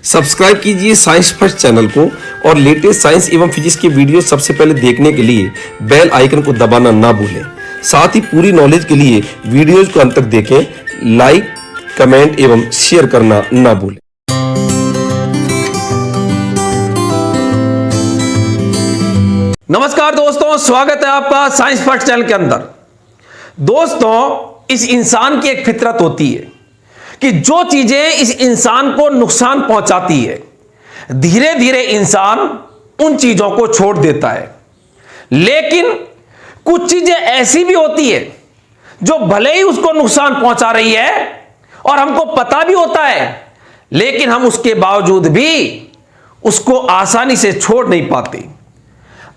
Subscribe कीजिए science first channel को और लेटेस्ट साइंस एवं फिजिक्स की वीडियो सबसे पहले देखने के लिए बेल आइकन को दबाना ना भूलें। साथ ही पूरी नॉलेज के लिए वीडियोज को अंत तक देखें, लाइक, कमेंट एवं शेयर करना ना भूलें। नमस्कार दोस्तों, स्वागत है आपका साइंस फर्स्ट चैनल के अंदर। दोस्तों, इस इंसान की एक फितरत होती है कि जो चीजें इस इंसान को नुकसान पहुंचाती है, धीरे धीरे इंसान उन चीजों को छोड़ देता है। लेकिन कुछ चीजें ऐसी भी होती है जो भले ही उसको नुकसान पहुंचा रही है और हमको पता भी होता है, लेकिन हम उसके बावजूद भी उसको आसानी से छोड़ नहीं पाते।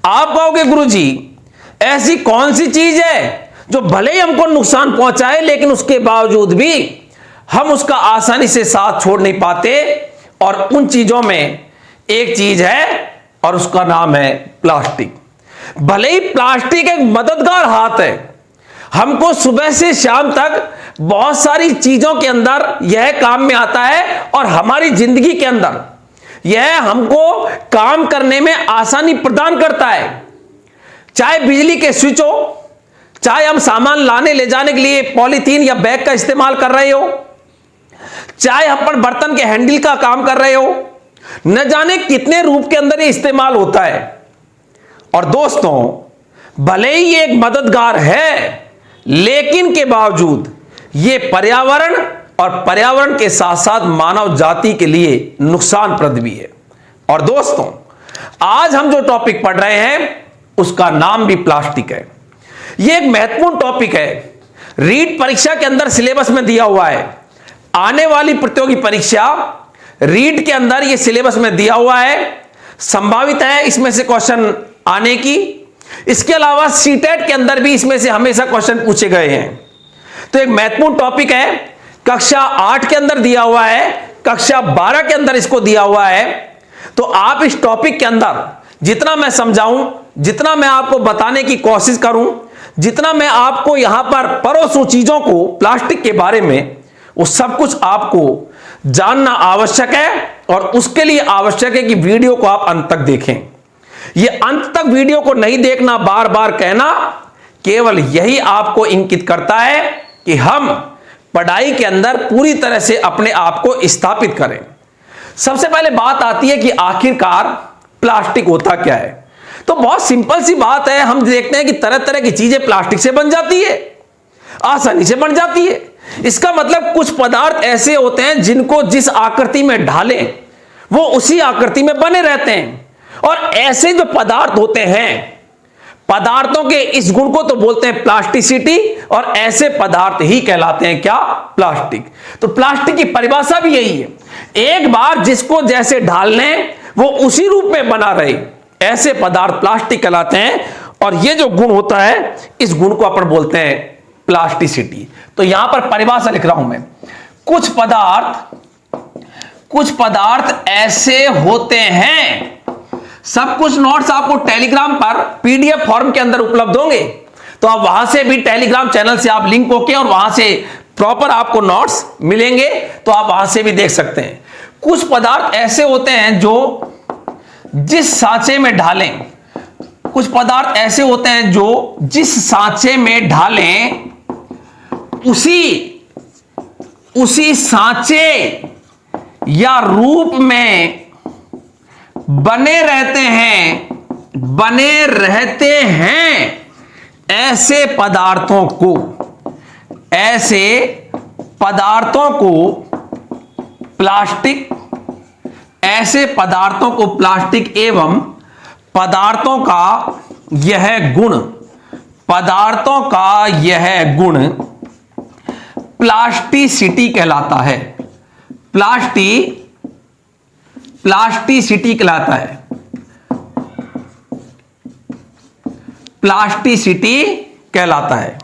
आप कहोगे गुरुजी, ऐसी कौन सी चीज है जो भले ही हमको नुकसान पहुंचाए लेकिन उसके बावजूद भी हम उसका आसानी से साथ छोड़ नहीं पाते? और उन चीजों में एक चीज है और उसका नाम है प्लास्टिक। भले ही प्लास्टिक एक मददगार हाथ है, हमको सुबह से शाम तक बहुत सारी चीजों के अंदर यह काम में आता है और हमारी जिंदगी के अंदर यह हमको काम करने में आसानी प्रदान करता है। चाहे बिजली के स्विच हो, चाहे हम सामान लाने ले जाने के लिए पॉलीथीन या बैग का इस्तेमाल कर रहे हो, चाहे अपन बर्तन के हैंडल का काम कर रहे हो, न जाने कितने रूप के अंदर ये इस्तेमाल होता है। और दोस्तों, भले ही ये एक मददगार है, लेकिन के बावजूद ये पर्यावरण और पर्यावरण के साथ साथ मानव जाति के लिए नुकसानप्रद भी है। और दोस्तों, आज हम जो टॉपिक पढ़ रहे हैं उसका नाम भी प्लास्टिक है। यह एक महत्वपूर्ण टॉपिक है, रीट परीक्षा के अंदर सिलेबस में दिया हुआ है। आने वाली प्रतियोगी परीक्षा रीट के अंदर यह सिलेबस में दिया हुआ है, संभावित है इसमें से क्वेश्चन आने की। इसके अलावा सीटेट के अंदर भी इसमें से हमेशा क्वेश्चन पूछे गए हैं। तो एक महत्वपूर्ण टॉपिक है, कक्षा 8 के अंदर दिया हुआ है, कक्षा 12 के अंदर इसको दिया हुआ है। तो आप इस टॉपिक के अंदर जितना मैं समझाऊं, जितना मैं आपको बताने की कोशिश करूं, जितना मैं आपको यहां पर परोसूं चीजों को प्लास्टिक के बारे में, वो सब कुछ आपको जानना आवश्यक है। और उसके लिए आवश्यक है कि वीडियो को आप अंत तक देखें। यह अंत तक वीडियो को नहीं देखना, बार बार कहना, केवल यही आपको इंगित करता है कि हम पढ़ाई के अंदर पूरी तरह से अपने आप को स्थापित करें। सबसे पहले बात आती है कि आखिरकार प्लास्टिक होता क्या है। तो बहुत सिंपल सी बात है, हम देखते हैं कि तरह तरह की चीजें प्लास्टिक से बन जाती है, आसानी से बन जाती है। इसका मतलब कुछ पदार्थ ऐसे होते हैं जिनको जिस आकृति में ढालें वो उसी आकृति में बने रहते हैं। और ऐसे जो पदार्थ होते हैं, पदार्थों के इस गुण को तो बोलते हैं प्लास्टिसिटी, और ऐसे पदार्थ ही कहलाते हैं क्या? प्लास्टिक। तो प्लास्टिक की परिभाषा भी यही है, एक बार जिसको जैसे ढाल लें वो उसी रूप में बना रहे, ऐसे पदार्थ प्लास्टिक कहलाते हैं। और ये जो गुण होता है, इस गुण को अपन बोलते हैं प्लास्टिसिटी। तो यहां पर परिभाषा लिख रहा हूं मैं, कुछ पदार्थ ऐसे होते हैं। सब कुछ नोट्स आपको टेलीग्राम पर पीडीएफ फॉर्म के अंदर उपलब्ध होंगे, तो आप वहां से भी टेलीग्राम चैनल से आप लिंक होके और वहां से प्रॉपर आपको नोट्स मिलेंगे, तो आप वहां से भी देख सकते हैं। कुछ पदार्थ ऐसे होते हैं जो जिस सांचे में ढालें, कुछ पदार्थ ऐसे होते हैं जो जिस सांचे में ढालें उसी सांचे या रूप में बने रहते हैं। ऐसे पदार्थों को प्लास्टिक, ऐसे पदार्थों को प्लास्टिक एवं पदार्थों का यह गुण प्लास्टिसिटी कहलाता है। प्लास्टिसिटी कहलाता है। प्लास्टिसिटी कहलाता है।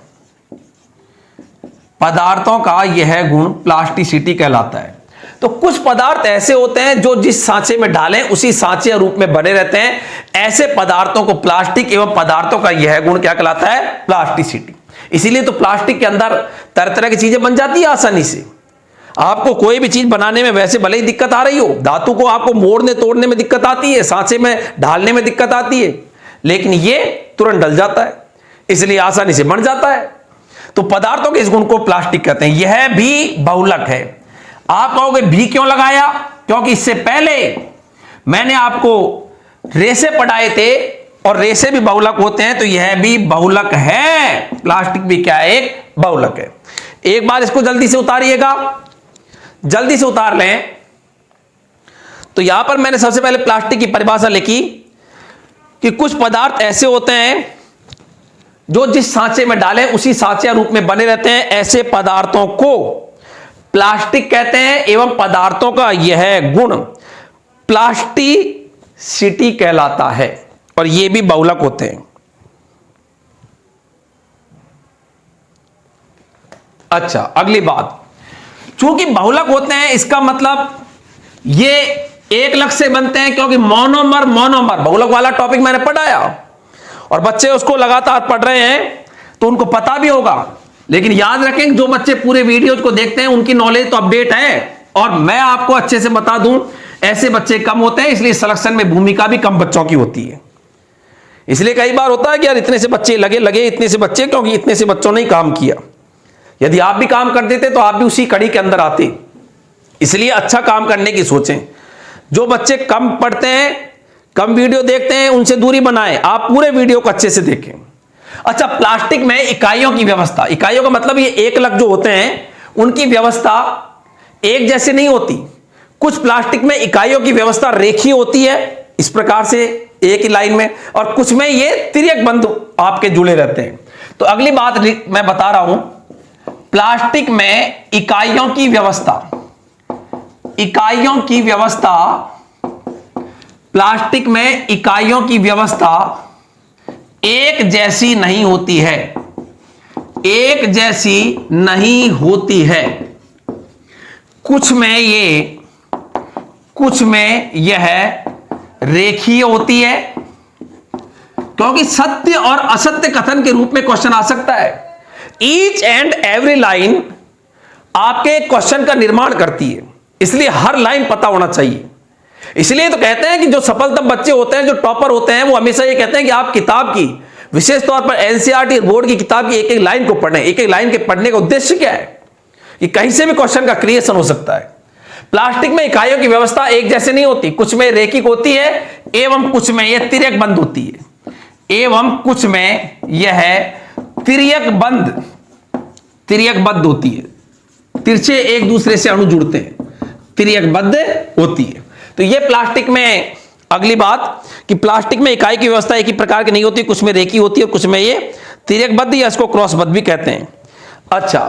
पदार्थों का यह गुण प्लास्टिसिटी कहलाता है। तो कुछ पदार्थ ऐसे होते हैं जो जिस सांचे में डालें उसी सांचे रूप में बने रहते हैं। ऐसे पदार्थों को प्लास्टिक एवं पदार्थों का यह गुण क्या कहलाता है? प्लास्टिसिटी। इसीलिए तो प्लास्टिक के अंदर तरह तरह की चीजें बन जाती है आसानी से। आपको कोई भी चीज बनाने में वैसे भले ही दिक्कत आ रही हो, धातु को आपको मोड़ने तोड़ने में दिक्कत आती है, सांचे में ढालने में दिक्कत आती है, लेकिन ये तुरंत डल जाता है, इसलिए आसानी से बन जाता है। तो पदार्थों के इस गुण को प्लास्टिक कहते हैं। यह भी बहुलक है। आप कहोगे भी क्यों लगाया? क्योंकि इससे पहले मैंने आपको रेसे पढ़ाए थे और रेसे भी बहुलक होते हैं, तो यह भी बहुलक है। प्लास्टिक भी क्या है? एक बहुलक है। एक बार इसको जल्दी से उतारिएगा, जल्दी से उतार लें। तो यहां पर मैंने सबसे पहले प्लास्टिक की परिभाषा लिखी कि कुछ पदार्थ ऐसे होते हैं जो जिस सांचे में डालें उसी सांचे रूप में बने रहते हैं, ऐसे पदार्थों को प्लास्टिक कहते हैं। एवं पदार्थों का यह गुण प्लास्टिसिटी कहलाता है और ये भी बहुलक होते हैं। अच्छा, अगली बात, चूंकि बहुलक होते हैं इसका मतलब ये एक लक्ष्य से बनते हैं, क्योंकि मोनोमर बहुलक वाला टॉपिक मैंने पढ़ाया और बच्चे उसको लगातार पढ़ रहे हैं तो उनको पता भी होगा। लेकिन याद रखें, जो बच्चे पूरे वीडियोज को देखते हैं उनकी नॉलेज तो अपडेट है, और मैं आपको अच्छे से बता दूं ऐसे बच्चे कम होते हैं, इसलिए सिलेक्शन में भूमिका भी कम बच्चों की होती है। इसलिए कई बार होता है कि यार इतने से बच्चे लगे इतने से बच्चे, क्योंकि इतने से बच्चों ने ही काम किया। यदि आप भी काम कर देते तो आप भी उसी कड़ी के अंदर आते। इसलिए अच्छा काम करने की सोचें। जो बच्चे कम पढ़ते हैं, कम वीडियो देखते हैं, उनसे दूरी बनाएं। आप पूरे वीडियो को अच्छे से देखें। अच्छा, प्लास्टिक में इकाइयों की व्यवस्था, इकाइयों का मतलब ये एकलक जो होते हैं उनकी व्यवस्था एक जैसे नहीं होती। कुछ प्लास्टिक में इकाइयों की व्यवस्था रेखीय होती है, इस प्रकार से एक ही लाइन में, और कुछ में ये तिर्यक बंध आपके जुड़े रहते हैं। तो अगली बात मैं बता रहा हूं, प्लास्टिक में इकाइयों की व्यवस्था, इकाइयों की व्यवस्था, प्लास्टिक में इकाइयों की व्यवस्था एक जैसी नहीं होती है, एक जैसी नहीं होती है। कुछ में यह रेखीय होती है, क्योंकि सत्य और असत्य कथन के रूप में क्वेश्चन आ सकता है। ईच एंड एवरी लाइन आपके क्वेश्चन का निर्माण करती है, इसलिए हर लाइन पता होना चाहिए। इसलिए तो कहते हैं कि जो सफलतम बच्चे होते हैं, जो टॉपर होते हैं, वो हमेशा ये कहते हैं कि आप किताब की, विशेष तौर पर एनसीईआरटी बोर्ड की किताब की एक एक लाइन को पढ़ें। एक एक लाइन के पढ़ने का उद्देश्य क्या है कि कहीं से भी क्वेश्चन का क्रिएशन हो सकता है। प्लास्टिक में इकाइयों की व्यवस्था एक जैसे नहीं होती, कुछ में रेखिक होती है एवं कुछ में यह तिर्यक बंद होती है, एवं कुछ में यह तिर्यक बंद होती है। तिरछे एक दूसरे से अणु जुड़ते हैं, तिर्यक बंद होती है। तो यह प्लास्टिक में अगली बात कि प्लास्टिक में इकाई की व्यवस्था एक ही प्रकार की नहीं होती, कुछ में रेखी होती है और कुछ में ये तिर्यक बद्ध या इसको क्रॉस बद्ध भी कहते हैं। अच्छा,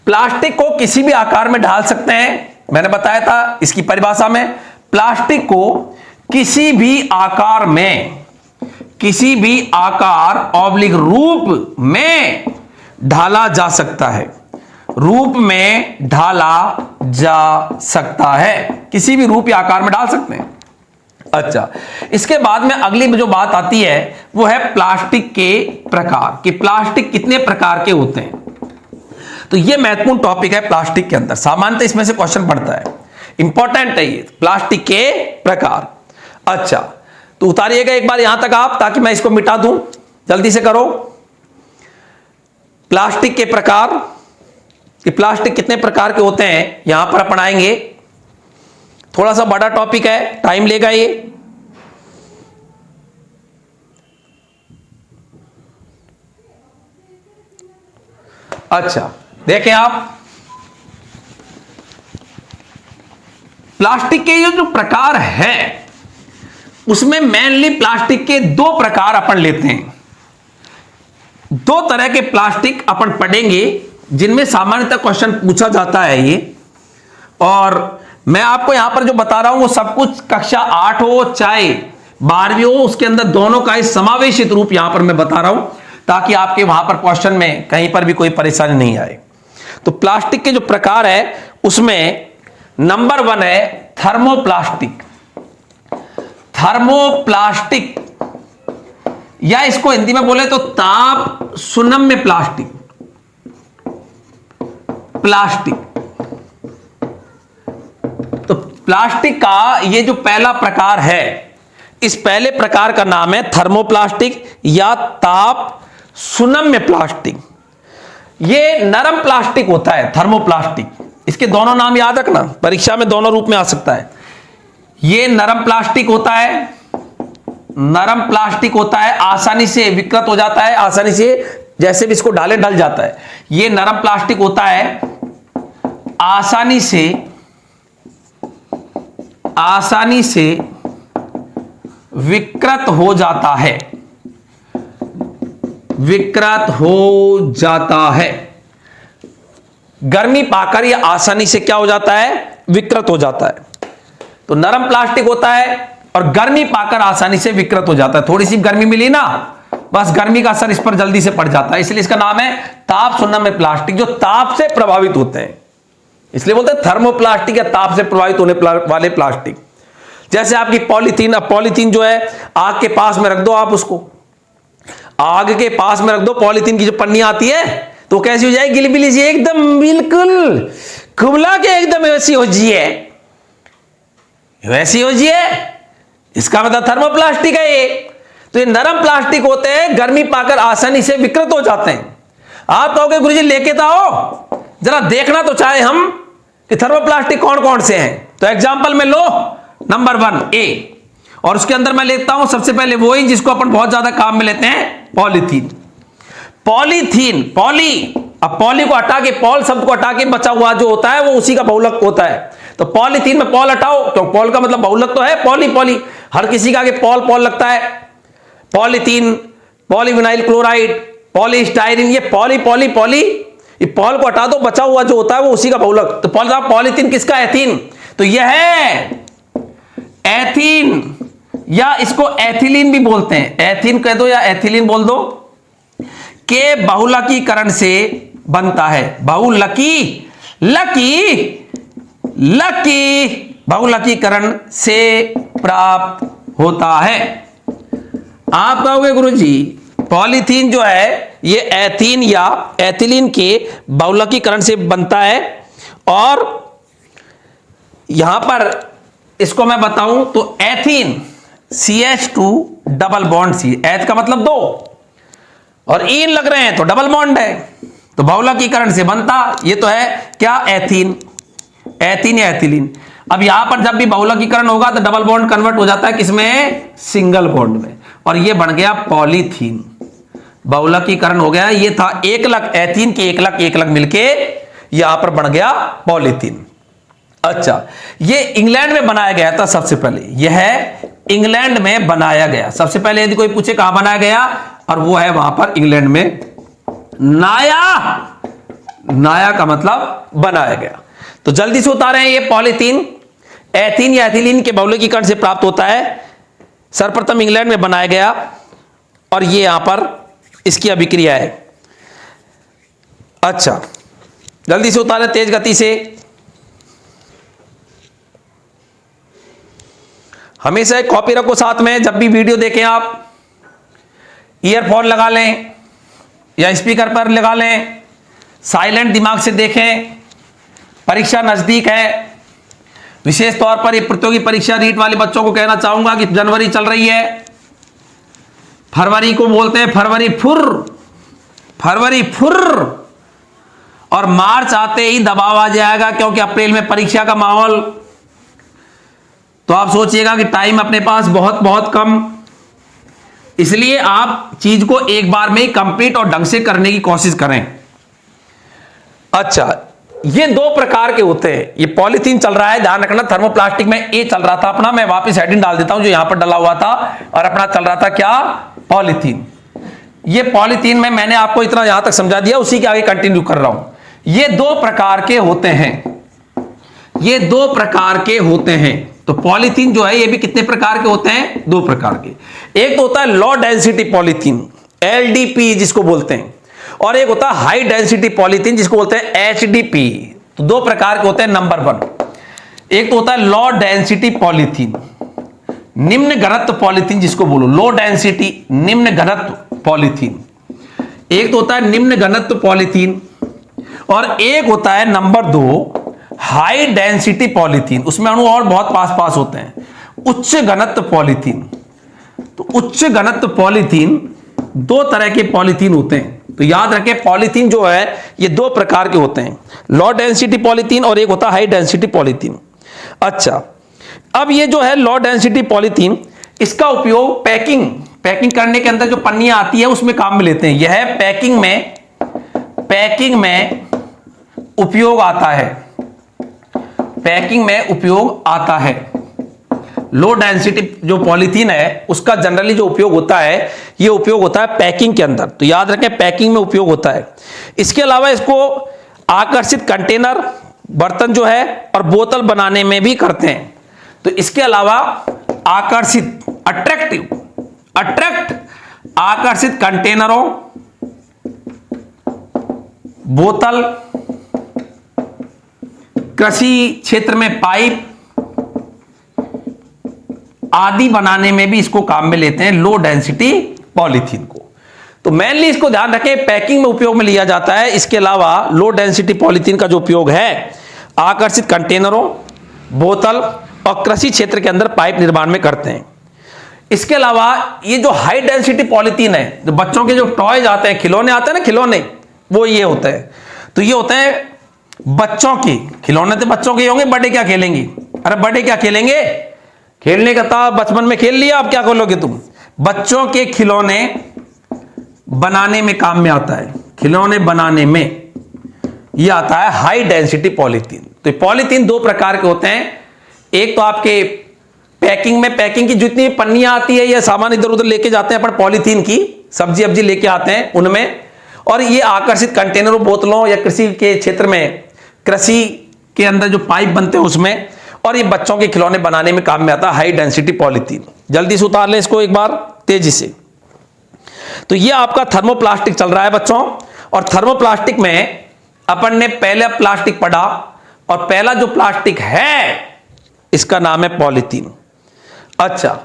प्लास्टिक को किसी भी आकार में ढाल सकते हैं, मैंने बताया था इसकी परिभाषा में। प्लास्टिक को किसी भी आकार में, किसी भी आकार ऑब्लिक रूप में ढाला जा सकता है, रूप में ढाला जा सकता है, किसी भी रूप या आकार में डाल सकते हैं। अच्छा, इसके बाद में अगली जो बात आती है वो है प्लास्टिक के प्रकार, कि प्लास्टिक कितने प्रकार के होते हैं। तो ये महत्वपूर्ण टॉपिक है प्लास्टिक के अंदर, सामान्यतः इसमें से क्वेश्चन पड़ता है, इंपॉर्टेंट है ये, प्लास्टिक के प्रकार। अच्छा, तो उतारिएगा एक बार यहां तक आप, ताकि मैं इसको मिटा दूं, जल्दी से करो। प्लास्टिक के प्रकार, कि प्लास्टिक कितने प्रकार के होते हैं यहां पर अपन आएंगे। थोड़ा सा बड़ा टॉपिक है, टाइम लेगा ये। अच्छा, देखें आप, प्लास्टिक के ये जो प्रकार है उसमें मेनली प्लास्टिक के दो प्रकार अपन लेते हैं। दो तरह के प्लास्टिक अपन पढ़ेंगे जिनमें सामान्यतः क्वेश्चन पूछा जाता है ये, और मैं आपको यहां पर जो बता रहा हूं वो सब कुछ कक्षा 8 हो चाहे 12वीं हो, उसके अंदर दोनों का समावेशित रूप यहां पर मैं बता रहा हूं, ताकि आपके वहां पर क्वेश्चन में कहीं पर भी कोई परेशानी नहीं आए। तो प्लास्टिक के जो प्रकार है उसमें नंबर 1 है थर्मोप्लास्टिक। थर्मोप्लास्टिक, या इसको हिंदी में बोले तो ताप सुनम्य प्लास्टिक, प्लास्टिक प्लास्टिक का ये जो पहला प्रकार है, इस पहले प्रकार का नाम है थर्मोप्लास्टिक या ताप सुनम्य प्लास्टिक। ये नरम प्लास्टिक होता है थर्मोप्लास्टिक। इसके दोनों नाम याद रखना, परीक्षा में दोनों रूप में आ सकता है। ये नरम प्लास्टिक होता है, नरम प्लास्टिक होता है, आसानी से विकृत हो जाता है, आसानी से जैसे भी इसको डाले ढल जाता है। ये नरम प्लास्टिक होता है, आसानी से विकृत हो जाता है, विकृत हो जाता है। गर्मी पाकर यह आसानी से क्या हो जाता है, विकृत हो जाता है। तो नरम प्लास्टिक होता है और गर्मी पाकर आसानी से विकृत हो जाता है। थोड़ी सी गर्मी मिली ना, बस गर्मी का असर इस पर जल्दी से पड़ जाता है, इसलिए इसका नाम है ताप सुनम्य प्लास्टिक, जो ताप से प्रभावित होते हैं, इसलिए बोलते हैं थर्मोप्लास्टिक या ताप से प्रभावित होने वाले प्लास्टिक। जैसे आपकी पॉलीथीन, अब पॉलीथीन जो है आग के पास में रख दो, आप उसको आग के पास में रख दो, पॉलीथीन की जो पन्नी आती है तो कैसी हो जाएगी, गिलबिली सी एकदम, बिल्कुल कुबला के एकदम वैसी हो जाए, वैसी हो जाए। इसका मतलब थर्मोप्लास्टिक है ये। तो ये नरम प्लास्टिक होते हैं, गर्मी पाकर आसानी से विकृत हो जाते हैं। आप कहोगे गुरुजी लेके तो आओ, जरा देखना तो चाहे हम कि थर्मोप्लास्टिक कौन कौन से हैं। तो एग्जांपल में लो, नंबर 1 ए, और उसके अंदर मैं लेता हूं सबसे पहले वही जिसको अपन बहुत ज्यादा काम में लेते हैं, पॉलीथीन। पॉलीथीन, पॉली, अब पॉली को हटा के, पॉल शब्द को हटा के बचा हुआ जो होता है वो उसी का बहुलक होता है। तो पॉलीथीन में पॉल हटाओ तो पॉल का मतलब बहुलक तो है पॉली, पॉली, हर किसी का आगे पॉल पॉल लगता है। पॉलीथीन, पॉलीविनाइल क्लोराइड, पॉलीस्टाइरीन, ये पॉली पॉली पॉली, ये पॉल को हटा दो, बचा हुआ जो होता है वो उसी का बहुलक। तो पॉलीथीन किसका, एथीन। तो यह है एथीन, या इसको एथिलीन भी बोलते हैं, एथीन कह दो या एथिलीन बोल दो, के बहुलकीकरण से बनता है। बहुलकी, लकी, लकी बहुलकीकरण से प्राप्त होता है। आप कहोगे गुरुजी पॉलीथीन जो है ये एथीन या एथिलीन के बहुलकीकरण से बनता है, और यहां पर इसको मैं बताऊं तो ethene CH2 double bond C, एथ का मतलब 2 और इन लग रहे हैं तो डबल बॉन्ड है, तो बहुलकीकरण से बनता ये तो है क्या, एथीन, एथीन या एथिलीन। अब यहां पर जब भी बहुलकीकरण होगा तो डबल बॉन्ड कन्वर्ट हो जाता है किसमें, सिंगल बॉन्ड में, और ये बन गया पॉलीथीन। बहुलकीकरण हो गया, ये था एकलक, एथीन के एकलक मिलके यहां पर बन गया पॉलीथीन। अच्छा, ये इंग्लैंड में बनाया गया था सबसे पहले, यह है इंग्लैंड में बनाया गया सबसे पहले। यदि कोई पूछे कहां बनाया गया, और वो है वहां पर इंग्लैंड में, नाया, नाया का मतलब बनाया गया। तो जल्दी से उतारे हैं, ये पॉलीथीन एथीन या एथिलीन के बहुलकीकरण से प्राप्त होता है, सर्वप्रथम इंग्लैंड में बनाया गया, और ये यहां पर इसकी अभिक्रिया है। अच्छा, जल्दी से उतारे तेज गति से। हमेशा एक कॉपी रखो साथ में, जब भी वीडियो देखें आप ईयरफोन लगा लें या स्पीकर पर लगा लें, साइलेंट दिमाग से देखें। परीक्षा नजदीक है, विशेष तौर पर ये प्रतियोगी परीक्षा रीट वाले बच्चों को कहना चाहूंगा कि जनवरी चल रही है, फरवरी को बोलते हैं फरवरी फुर, फरवरी फुर, और मार्च आते ही दबाव आ जाएगा क्योंकि अप्रैल में परीक्षा का माहौल। तो आप सोचिएगा कि टाइम अपने पास बहुत बहुत कम, इसलिए आप चीज को एक बार में ही कंप्लीट और ढंग से करने की कोशिश करें। अच्छा, ये 2 प्रकार के होते हैं। ये पॉलीथीन चल रहा है, ध्यान रखना, थर्मोप्लास्टिक में ए चल रहा था अपना, मैं वापस हेडिंग डाल देता हूं जो यहां पर डला हुआ था, और अपना चल रहा था क्या, पॉलीथीन। ये पॉलीथीन में मैंने आपको इतना यहां तक समझा दिया, उसी के आगे कंटिन्यू कर रहा हूं। ये 2 प्रकार के होते हैं, ये 2 प्रकार के होते हैं। तो पॉलीथीन जो है ये भी कितने प्रकार के होते हैं, 2 प्रकार के। एक तो होता है लो डेंसिटी पॉलीथीन, LDP जिसको बोलते हैं, और एक होता है हाई डेंसिटी पॉलीथीन जिसको बोलते हैं HDP। तो 2 प्रकार के होते हैं। नंबर 1, एक तो होता है लो डेंसिटी पॉलीथीन, निम्न घनत्व पॉलीथीन जिसको बोलो, लो डेंसिटी निम्न घनत्व पॉलीथीन। एक तो होता है निम्न घनत्व पॉलीथीन, और एक होता है नंबर 2 हाई डेंसिटी पॉलीथीन, उसमें अणु और बहुत पास पास होते हैं। उच्च घनत्व पॉलीथीन, तो उच्च घनत्व पॉलीथीन, दो तरह के पॉलीथीन होते हैं। तो याद रखें पॉलीथीन जो है ये दो प्रकार के होते हैं, लो डेंसिटी पॉलीथीन और एक होता है हाई डेंसिटी पॉलीथीन। अच्छा, अब ये जो है लो डेंसिटी पॉलीथीन, इसका उपयोग पैकिंग करने के अंदर जो पन्नियां आती है उसमें काम में लेते हैं। यह पैकिंग में उपयोग आता है, पैकिंग में उपयोग आता है। लो डेंसिटी जो पॉलीथीन है उसका जनरली जो उपयोग होता है, ये उपयोग होता है पैकिंग के अंदर। तो याद रखें पैकिंग में उपयोग होता है। इसके अलावा इसको आकर्षित कंटेनर, बर्तन जो है और बोतल बनाने में भी करते हैं। तो इसके अलावा आकर्षित आकर्षित कंटेनरों, बोतल, कृषि क्षेत्र में पाइप आदि बनाने में भी इसको काम में लेते हैं, लो डेंसिटी पॉलीथीन को। तो मेनली इसको ध्यान रखें पैकिंग में उपयोग में लिया जाता है। इसके अलावा लो डेंसिटी पॉलीथीन का जो उपयोग है आकर्षित कंटेनरों, बोतल और कृषि क्षेत्र के अंदर पाइप निर्माण में करते हैं। इसके अलावा ये जो हाई डेंसिटी पॉलीथीन है, जो बच्चों के जो टॉयज आते हैं, खिलौने आते हैं ना, खिलौने, वो ये होते हैं। तो ये होते हैं बच्चों के खिलौने। तो बच्चों के होंगे, बड़े क्या खेलेंगे? अरे बड़े क्या खेलेंगे? खेलने का था बचपन में खेल लिया, अब क्या खोलोगे तुम? बच्चों के खिलौने बनाने में काम में आता है, खिलौने बनाने में ये आता है हाई डेंसिटी पॉलीथीन। तो पॉलीथीन दो प्रकार के होते हैं, एक तो आपके पैकिंग की जितनी पन्नियां आती है या सामान इधर उधर लेके जाते हैं अपन, पॉलीथीन की सब्जी अब्जी लेके आते हैं उनमें, और ये आकर्षित कंटेनरों, बोतलों या कृषि के क्षेत्र में, कृषि के अंदर जो पाइप बनते हैं उसमें, और ये बच्चों के खिलौने बनाने में काम में आता है हाई डेंसिटी पॉलीथीन। जल्दी से उतार लें इसको एक बार तेजी से। तो ये आपका थर्मोप्लास्टिक चल रहा है बच्चों, और थर्मोप्लास्टिक में अपन ने पहले प्लास्टिक पढ़ा, और पहला जो प्लास्टिक है इसका नाम है पॉलीथीन। अच्छा,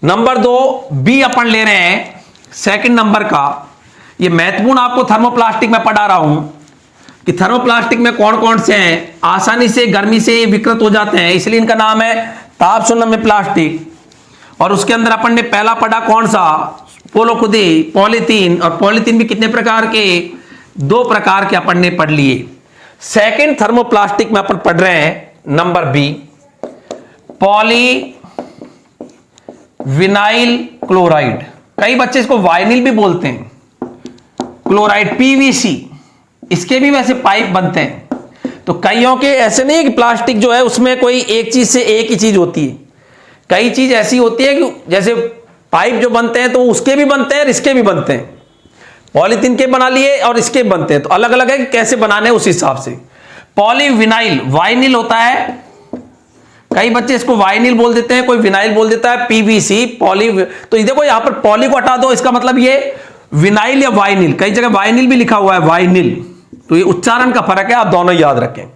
नंबर 2 बी अपन ले रहे हैं सेकंड नंबर का। ये महत्वपूर्ण आपको थर्मोप्लास्टिक में पढ़ा रहा हूं कि थर्मोप्लास्टिक में कौन कौन से हैं, आसानी से गर्मी से विकृत हो जाते हैं, इसलिए इनका नाम है ताप सुनम्य प्लास्टिक। और उसके अंदर अपन ने पहला पढ़ा कौन सा? बोलो खुद ही, पॉलीथीन। और पॉलीथीन भी कितने प्रकार के? 2 प्रकार के अपन ने पढ़ लिए। सेकंड थर्मोप्लास्टिक में अपन पढ़ रहे हैं number B, poly vinyl chloride. कई बच्चे इसको वाइनिल भी बोलते हैं, क्लोराइड, पीवीसी, इसके भी वैसे पाइप बनते हैं। तो कईयों के ऐसे नहीं है कि प्लास्टिक जो है उसमें कोई एक चीज से एक ही चीज होती है, कई चीज ऐसी होती है कि जैसे पाइप जो बनते हैं तो उसके भी बनते हैं और इसके भी बनते हैं, पॉलीथीन के बना लिए और इसके बनते हैं, तो अलग अलग है कि कैसे बनाने उस हिसाब से। पॉलीविनाइल, वाइनिल होता है, कई बच्चे इसको वाइनिल बोल देते हैं, कोई विनाइल बोल देता है, पीवीसी, पॉली। तो देखो यहां पर पॉली को हटा दो, इसका मतलब ये विनाइल या वाइनिल, कई जगह वाइनिल भी लिखा हुआ है, वाइनिल। तो ये उच्चारण का फर्क है, आप दोनों याद रखें।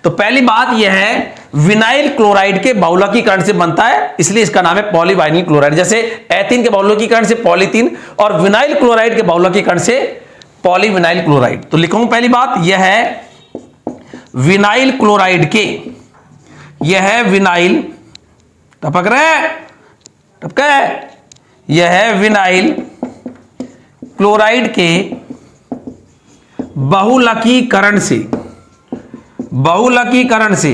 तो पहली बात यह है विनाइल क्लोराइड के बहुलकीकरण से बनता है, इसलिए इसका नाम है पॉलीवाइनिल क्लोराइड। जैसे एथीन के बहुलकीकरण से पॉलीथीन और विनाइल क्लोराइड के बहुलकीकरण से पॉलीविनाइल क्लोराइड। तो लिखूंगा पहली बात यह है विनाइल क्लोराइड के, यह है विनाइल, टपक रहे, टपका है, यह है विनाइल क्लोराइड के बहुलकीकरण से, बहुलकीकरण से,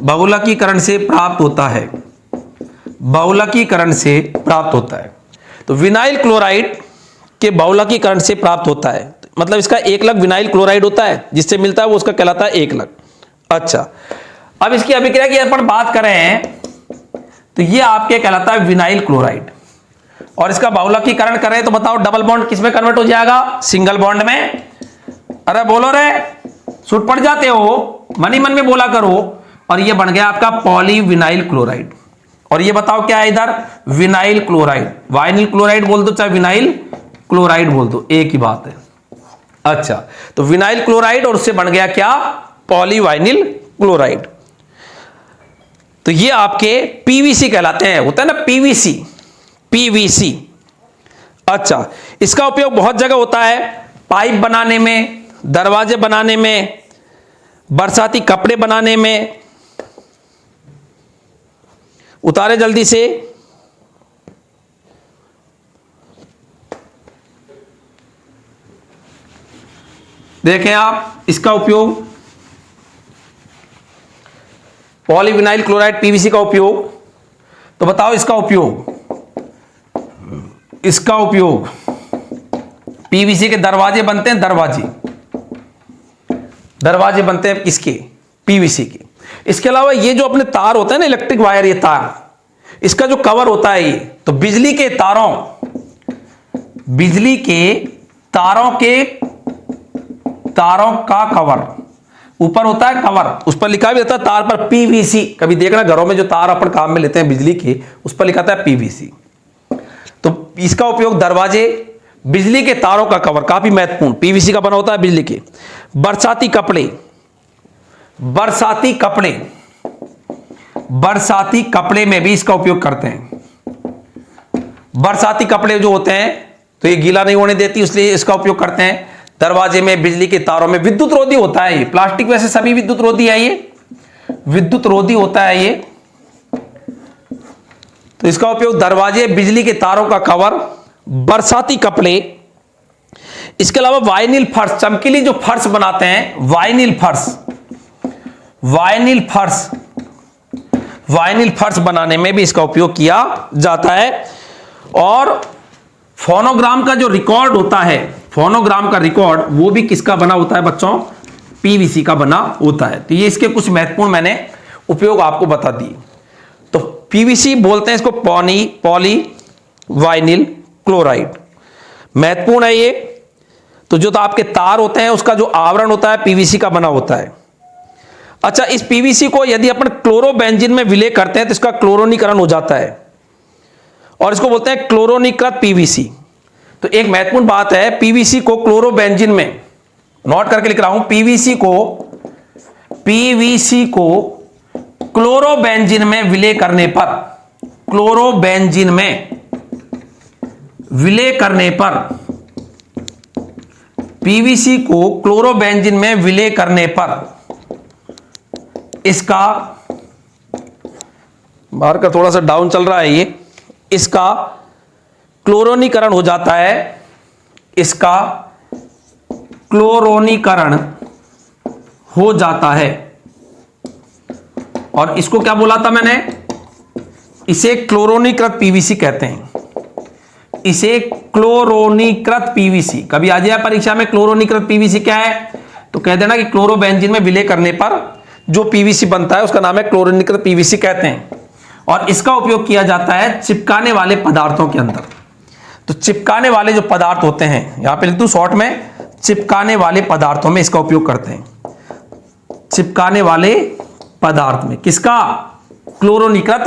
बहुलकीकरण से प्राप्त होता है, बहुलकीकरण से प्राप्त होता है। तो विनाइल क्लोराइड के बहुलकीकरण से प्राप्त होता है, मतलब इसका एकलक विनाइल क्लोराइड होता है, जिससे मिलता है वो उसका कहलाता है एकलक। अच्छा, अब इसकी अभिक्रिया की अपन बात करें तो ये आपके कहलाता है विनाइल क्लोराइड, और इसका बहुलकीकरण करें तो बताओ डबल बॉन्ड किस में कन्वर्ट हो जाएगा? सिंगल बॉन्ड में। अरे बोलो रे, छूट पड़ जाते हो, मन ही मन में बोला करो। और ये बन गया आपका पॉलीविनाइल क्लोराइड। और ये बताओ क्या है इधर? Vinyl chloride. वाइनिल क्लोराइड बोल दो चाहे विनाइल क्लोराइड बोल दो, एक ही बात है। अच्छा, तो विनाइल क्लोराइड और उससे बन गया क्या? पॉलीवाइनिल क्लोराइड। तो ये आपके पीवीसी कहलाते हैं, होता है ना पीवीसी। अच्छा, इसका उपयोग बहुत जगह होता है, पाइप बनाने में, दरवाजे बनाने में, बरसाती कपड़े बनाने में। उतारे जल्दी से। देखें आप इसका उपयोग, पॉलीविनाइल क्लोराइड पीवीसी का उपयोग। तो बताओ इसका उपयोग, इसका उपयोग पीवीसी के दरवाजे बनते हैं, दरवाजे बनते हैं किसके? पीवीसी के। इसके अलावा ये जो अपने तार होता है ना, इलेक्ट्रिक वायर, ये तार, इसका जो कवर होता है ये, तो बिजली के तारों का कवर ऊपर होता है, कवर, उस पर लिखा भी रहता है तार पर पीवीसी। कभी देखना घरों में जो तार अपन काम में लेते हैं बिजली के, उस पर लिखा था पीवीसी। तो इसका उपयोग दरवाजे, बिजली के तारों का कवर, काफी महत्वपूर्ण, पीवीसी का बना होता है बिजली के। बरसाती कपड़े में भी इसका उपयोग करते हैं। बरसाती कपड़े जो होते हैं तो ये गीला नहीं होने देती, इसलिए इसका उपयोग करते हैं दरवाजे में, बिजली के तारों में। विद्युत रोधी होता है ये, प्लास्टिक वैसे सभी विद्युत रोधी है, ये विद्युत रोधी होता है ये। तो इसका उपयोग दरवाजे, बिजली के तारों का कवर, बरसाती कपड़े। इसके अलावा वाइनिल फर्श, चमकीली जो फर्श बनाते हैं, वाइनिल फर्श बनाने में भी इसका उपयोग किया जाता है। और फोनोग्राम का जो रिकॉर्ड होता है, फोनोग्राम का रिकॉर्ड, वो भी किसका बना होता है बच्चों? पीवीसी का बना होता है। तो ये इसके कुछ महत्वपूर्ण मैंने उपयोग आपको बता दिए। तो पीवीसी बोलते हैं इसको पॉली वाइनिल क्लोराइड, महत्वपूर्ण है ये। तो जो तो आपके तार होते हैं उसका जो आवरण होता है पीवीसी का बना होता है। अच्छा, इस पीवीसी को यदि अपन क्लोरोबेंजीन में विलय करते हैं तो इसका क्लोरोनीकरण हो जाता है, और इसको बोलते हैं क्लोरोनीकृत पीवीसी। तो एक महत्वपूर्ण बात है, पीवीसी को क्लोरोबेंजीन में, नोट करके लिख रहा हूं, पीवीसी को क्लोरोबेंजीन में विलय करने पर, पीवीसी को क्लोरोबेंजीन में विलय करने पर इसका, बाहर का थोड़ा सा डाउन चल रहा है ये, इसका क्लोरोनीकरण हो जाता है, इसका क्लोरोनीकरण हो जाता है। और इसको क्या बोला था मैंने? इसे क्लोरोनीकृत पीवीसी कहते हैं, इसे क्लोरोनीकृत पीवीसी। कभी आ जाए परीक्षा में क्लोरोनीकृत पीवीसी क्या है, तो कह देना कि क्लोरोबेंजीन में विलय करने पर जो पीवीसी बनता है उसका नाम है क्लोरोनीकृत पीवीसी कहते हैं। और इसका उपयोग किया जाता है चिपकाने वाले पदार्थों के अंदर। तो चिपकाने वाले जो पदार्थ होते हैं, यहां पे लिख दूं शॉर्ट में, चिपकाने वाले पदार्थों में इसका उपयोग करते हैं। चिपकाने वाले पदार्थ में किसका? क्लोरोनीकृत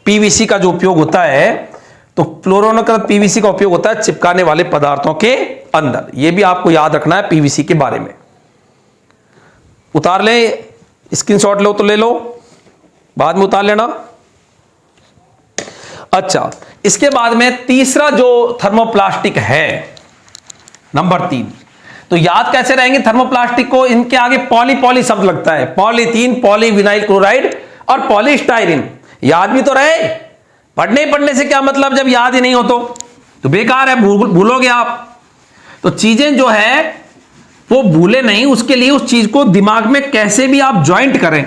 पीवीसी का जो उपयोग होता है, तो क्लोरोनीकृत पीवीसी का उपयोग होता है चिपकाने वाले पदार्थों के अंदर। यह भी आपको याद रखना है पीवीसी के बारे में। उतार ले, स्क्रीनशॉट लो तो ले लो, बाद में उतार लेना। अच्छा, इसके बाद में तीसरा जो थर्मोप्लास्टिक है, नंबर 3, तो याद कैसे रहेंगे थर्मोप्लास्टिक को? इनके आगे पॉली शब्द लगता है, पॉलीथीन, पॉलीविनाइल क्लोराइड और पॉलीस्टाइरीन। याद भी तो रहे, पढ़ने से क्या मतलब जब याद ही नहीं हो तो बेकार है, भूलोगे आप। तो चीजें जो है वो भूले नहीं, उसके लिए उस चीज को दिमाग में कैसे भी आप ज्वाइंट करें।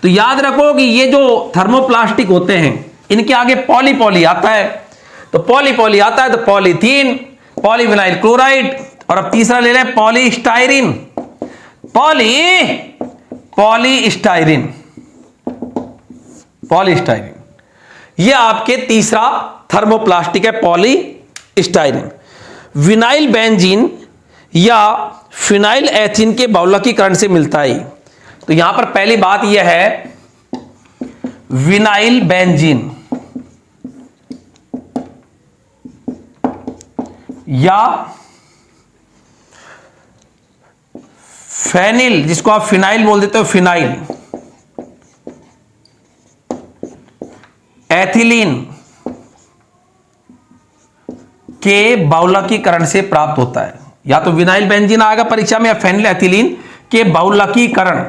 तो याद रखो कि ये जो थर्मोप्लास्टिक होते हैं इनके आगे पॉली आता है, तो पॉली आता है, तो पॉलीथीन, पॉलीविनाइल क्लोराइड, और अब तीसरा ले लें पॉलीस्टाइरीन, पॉलीस्टाइरीन। ये आपके तीसरा थर्मोप्लास्टिक है, पॉलीस्टाइरीन। विनाइल बेंजीन या फिनाइल एथिन के बहुलकीकरण से मिलता है। तो यहां पर पहली बात यह है, विनाइल बेंजीन या फेनिल, जिसको आप फिनाइल बोल देते हो, फिनाइल, एथिलीन के बहुलकीकरण से प्राप्त होता है। या तो विनाइल बेंजीन आएगा परीक्षा में या फेनिल एथिलीन के बहुलकीकरण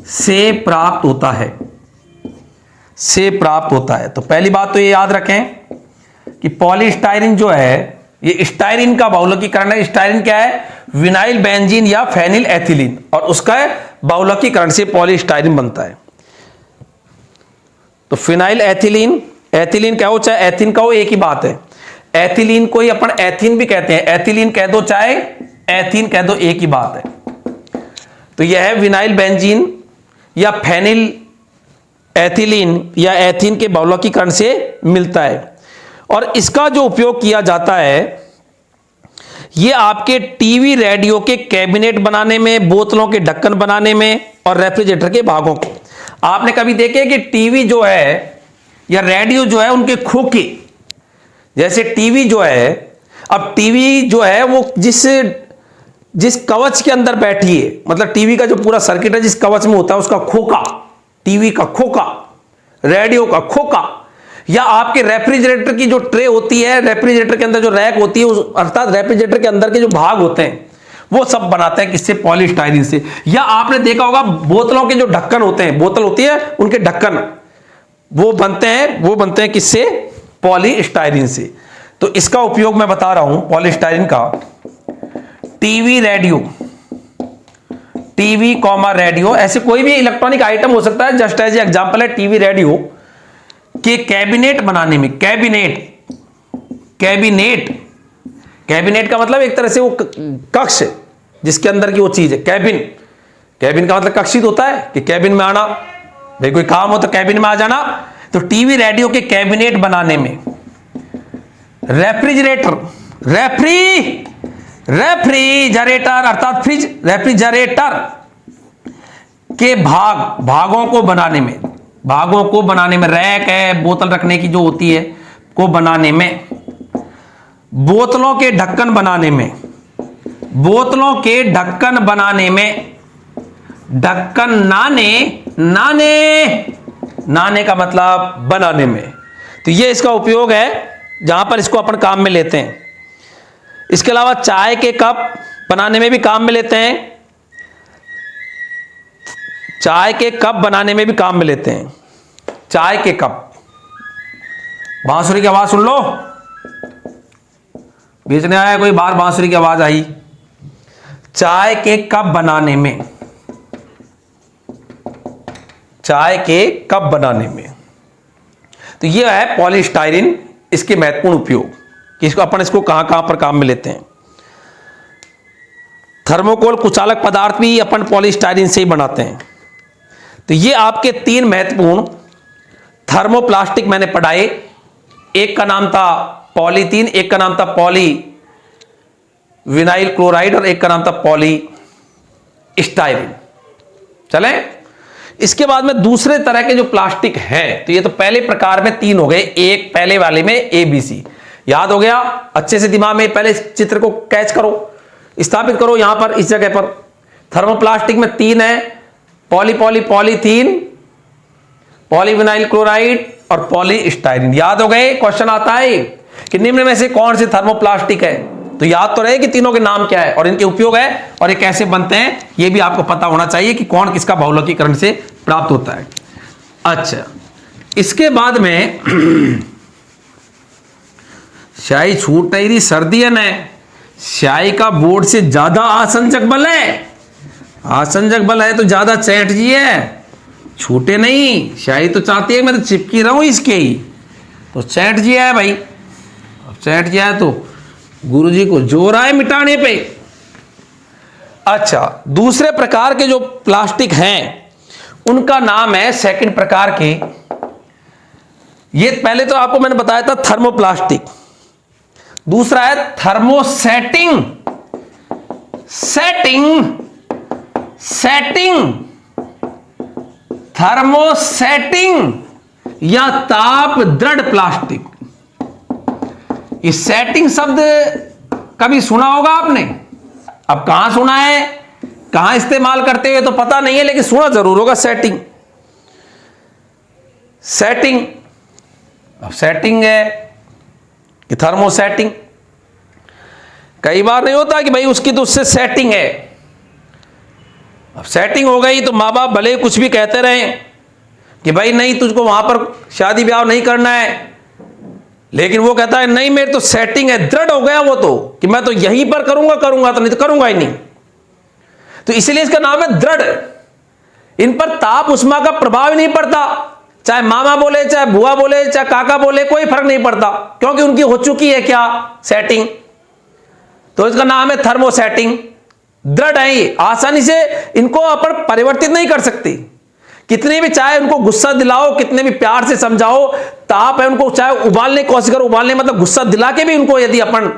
से प्राप्त होता है। तो पहली बात तो ये याद रखें कि पॉलीस्टाइरिन जो है ये स्टाइरिन का बहुलकीकरण है। स्टाइरिन क्या है? विनाइल बेंजीन या फेनिल एथिलीन, और उसका बहुलकीकरण से पॉलीस्टाइरिन बनता है। तो फिनाइल एथिलीन, एथिलीन क्या हो चाहे एथिन का हो, एक ही बात है। एथिलीन को ही अपन एथिन भी कहते हैं, एथिलीन कह दो चाहे एथिन कह दो, एक ही बात है। तो यह है विनाइल बेंजीन या फेनिल एथिलीन या एथिन के बहुलकीकरण से मिलता है। और इसका जो उपयोग किया जाता है ये आपके टीवी रेडियो के कैबिनेट बनाने में, बोतलों के ढक्कन बनाने में और रेफ्रिजरेटर के भागों को। आपने कभी देखे कि टीवी जो है या रेडियो जो है उनके खोखे, जैसे टीवी जो है, अब टीवी जो है वो जिस कवच के अंदर बैठी है, मतलब टीवी का जो पूरा सर्किट है जिस कवच में होता है उसका खोखा, टीवी का खोखा, रेडियो का खोखा, या आपके रेफ्रिजरेटर की जो ट्रे होती है, रेफ्रिजरेटर के अंदर जो रैक होती है, अर्थात रेफ्रिजरेटर के अंदर के जो भाग होते हैं वो सब बनाते हैं किससे? पॉलीस्टाइरिन से। या आपने देखा होगा बोतलों के जो ढक्कन होते हैं, बोतल होती है उनके ढक्कन वो बनते हैं किससे? पॉलीस्टाइरिन से। तो इसका उपयोग मैं बता रहा हूं पॉलीस्टाइरिन का टीवी रेडियो, ऐसे कोई भी इलेक्ट्रॉनिक आइटम हो सकता है, जस्ट एज एग्जांपल है टीवी रेडियो के कैबिनेट बनाने में। कैबिनेट का मतलब एक तरह से वो कक्ष जिसके अंदर की वो चीज है। कैबिन का मतलब कक्षित होता है कि कैबिन में आना, भाई कोई काम हो तो कैबिन में आ जाना। तो टीवी रेडियो के कैबिनेट बनाने में, रेफ्रिजरेटर अर्थात फ्रिज, रेफ्रिजरेटर के भागों को बनाने में, रैक है बोतल रखने की जो होती है को बनाने में, बोतलों के ढक्कन बनाने में, ढक्कन नाने का मतलब बनाने में। तो ये इसका उपयोग है जहां पर इसको अपन काम में लेते हैं। इसके अलावा चाय के कप बनाने में भी काम में लेते हैं, चाय के कप बांसुरी की आवाज सुन लो, बीच में आया कोई बाहर बांसुरी की आवाज आई। चाय के कप बनाने में तो यह है पॉलीस्टाइरिन, इसके महत्वपूर्ण उपयोग कि इसको कहां पर काम में लेते हैं। थर्मोकोल कुचालक पदार्थ भी अपन पॉलीस्टाइरिन से ही बनाते हैं। तो ये आपके 3 महत्वपूर्ण थर्मोप्लास्टिक मैंने पढ़ाए। एक का नाम था पॉलीथीन, एक का नाम था पॉली विनाइल क्लोराइड और एक का नाम था पॉलीस्टाइरिन। चलें, इसके बाद में दूसरे तरह के जो प्लास्टिक हैं, तो ये तो पहले प्रकार में 3 हो गए। एक पहले वाले में ABC याद हो गया, अच्छे से दिमाग में पहले चित्र को कैच करो, स्थापित करो यहां पर इस जगह पर। थर्मोप्लास्टिक में 3 है, पॉलीथीन, पॉलीविनाइल क्लोराइड और पॉलीस्टाइरिन। याद हो गए? क्वेश्चन आता है कि निम्न में से कौन से थर्मोप्लास्टिक है, तो याद तो रहे कि तीनों के नाम क्या है और इनके उपयोग है और ये कैसे बनते हैं, ये भी आपको पता होना चाहिए कि कौन किसका बहुलकीकरण से प्राप्त होता है। अच्छा, इसके बाद में स्याही छूट नहीं रही, सर्दी है न, स्याही का बोर्ड से ज्यादा आसंजक बल है, आसंजक बल है तो ज्यादा चैट जी है, छूटे नहीं। स्याही तो चाहती है मैं तो चिपकी रहूं इसके ही, तो चैट जी है भाई। अब चैट जी है तो गुरुजी को जोर आए मिटाने पे। अच्छा, दूसरे प्रकार के जो प्लास्टिक हैं उनका नाम है सेकंड प्रकार के, ये पहले तो आपको मैंने बताया था थर्मोप्लास्टिक, दूसरा है थर्मोसेटिंग, थर्मोसेटिंग या ताप दृढ़ प्लास्टिक। ये सेटिंग शब्द कभी सुना होगा आपने, अब कहां सुना है, कहां इस्तेमाल करते हुए तो पता नहीं है, लेकिन सुना जरूर होगा सेटिंग। अब सेटिंग है कि थर्मोसेटिंग। कई बार नहीं होता कि भाई उसकी तो उससे सेटिंग है, अब सेटिंग हो गई तो माँ बाप भले कुछ भी कहते रहे कि भाई नहीं तुझको वहां पर शादी ब्याह नहीं करना है, लेकिन वो कहता है नहीं मेरी तो सेटिंग है, दृढ़ हो गया वो तो कि मैं तो यहीं पर करूंगा तो नहीं तो करूंगा ही नहीं। तो इसलिए इसका नाम है दृढ़। इन पर ताप उष्मा का प्रभाव ही नहीं पड़ता, चाहे मामा बोले, चाहे बुआ बोले, चाहे काका बोले, कोई फर्क नहीं पड़ता, क्योंकि उनकी हो चुकी है क्या, सेटिंग। तो इसका नाम है थर्मोसेटिंग। दृढ़ है ये, आसानी से इनको अपन परिवर्तित नहीं कर सकते। कितने भी चाहे उनको गुस्सा दिलाओ, कितने भी प्यार से समझाओ, ताप है उनको चाहे उबालने की कोशिश करो, उबालने मतलब गुस्सा दिला के भी उनको यदि अपन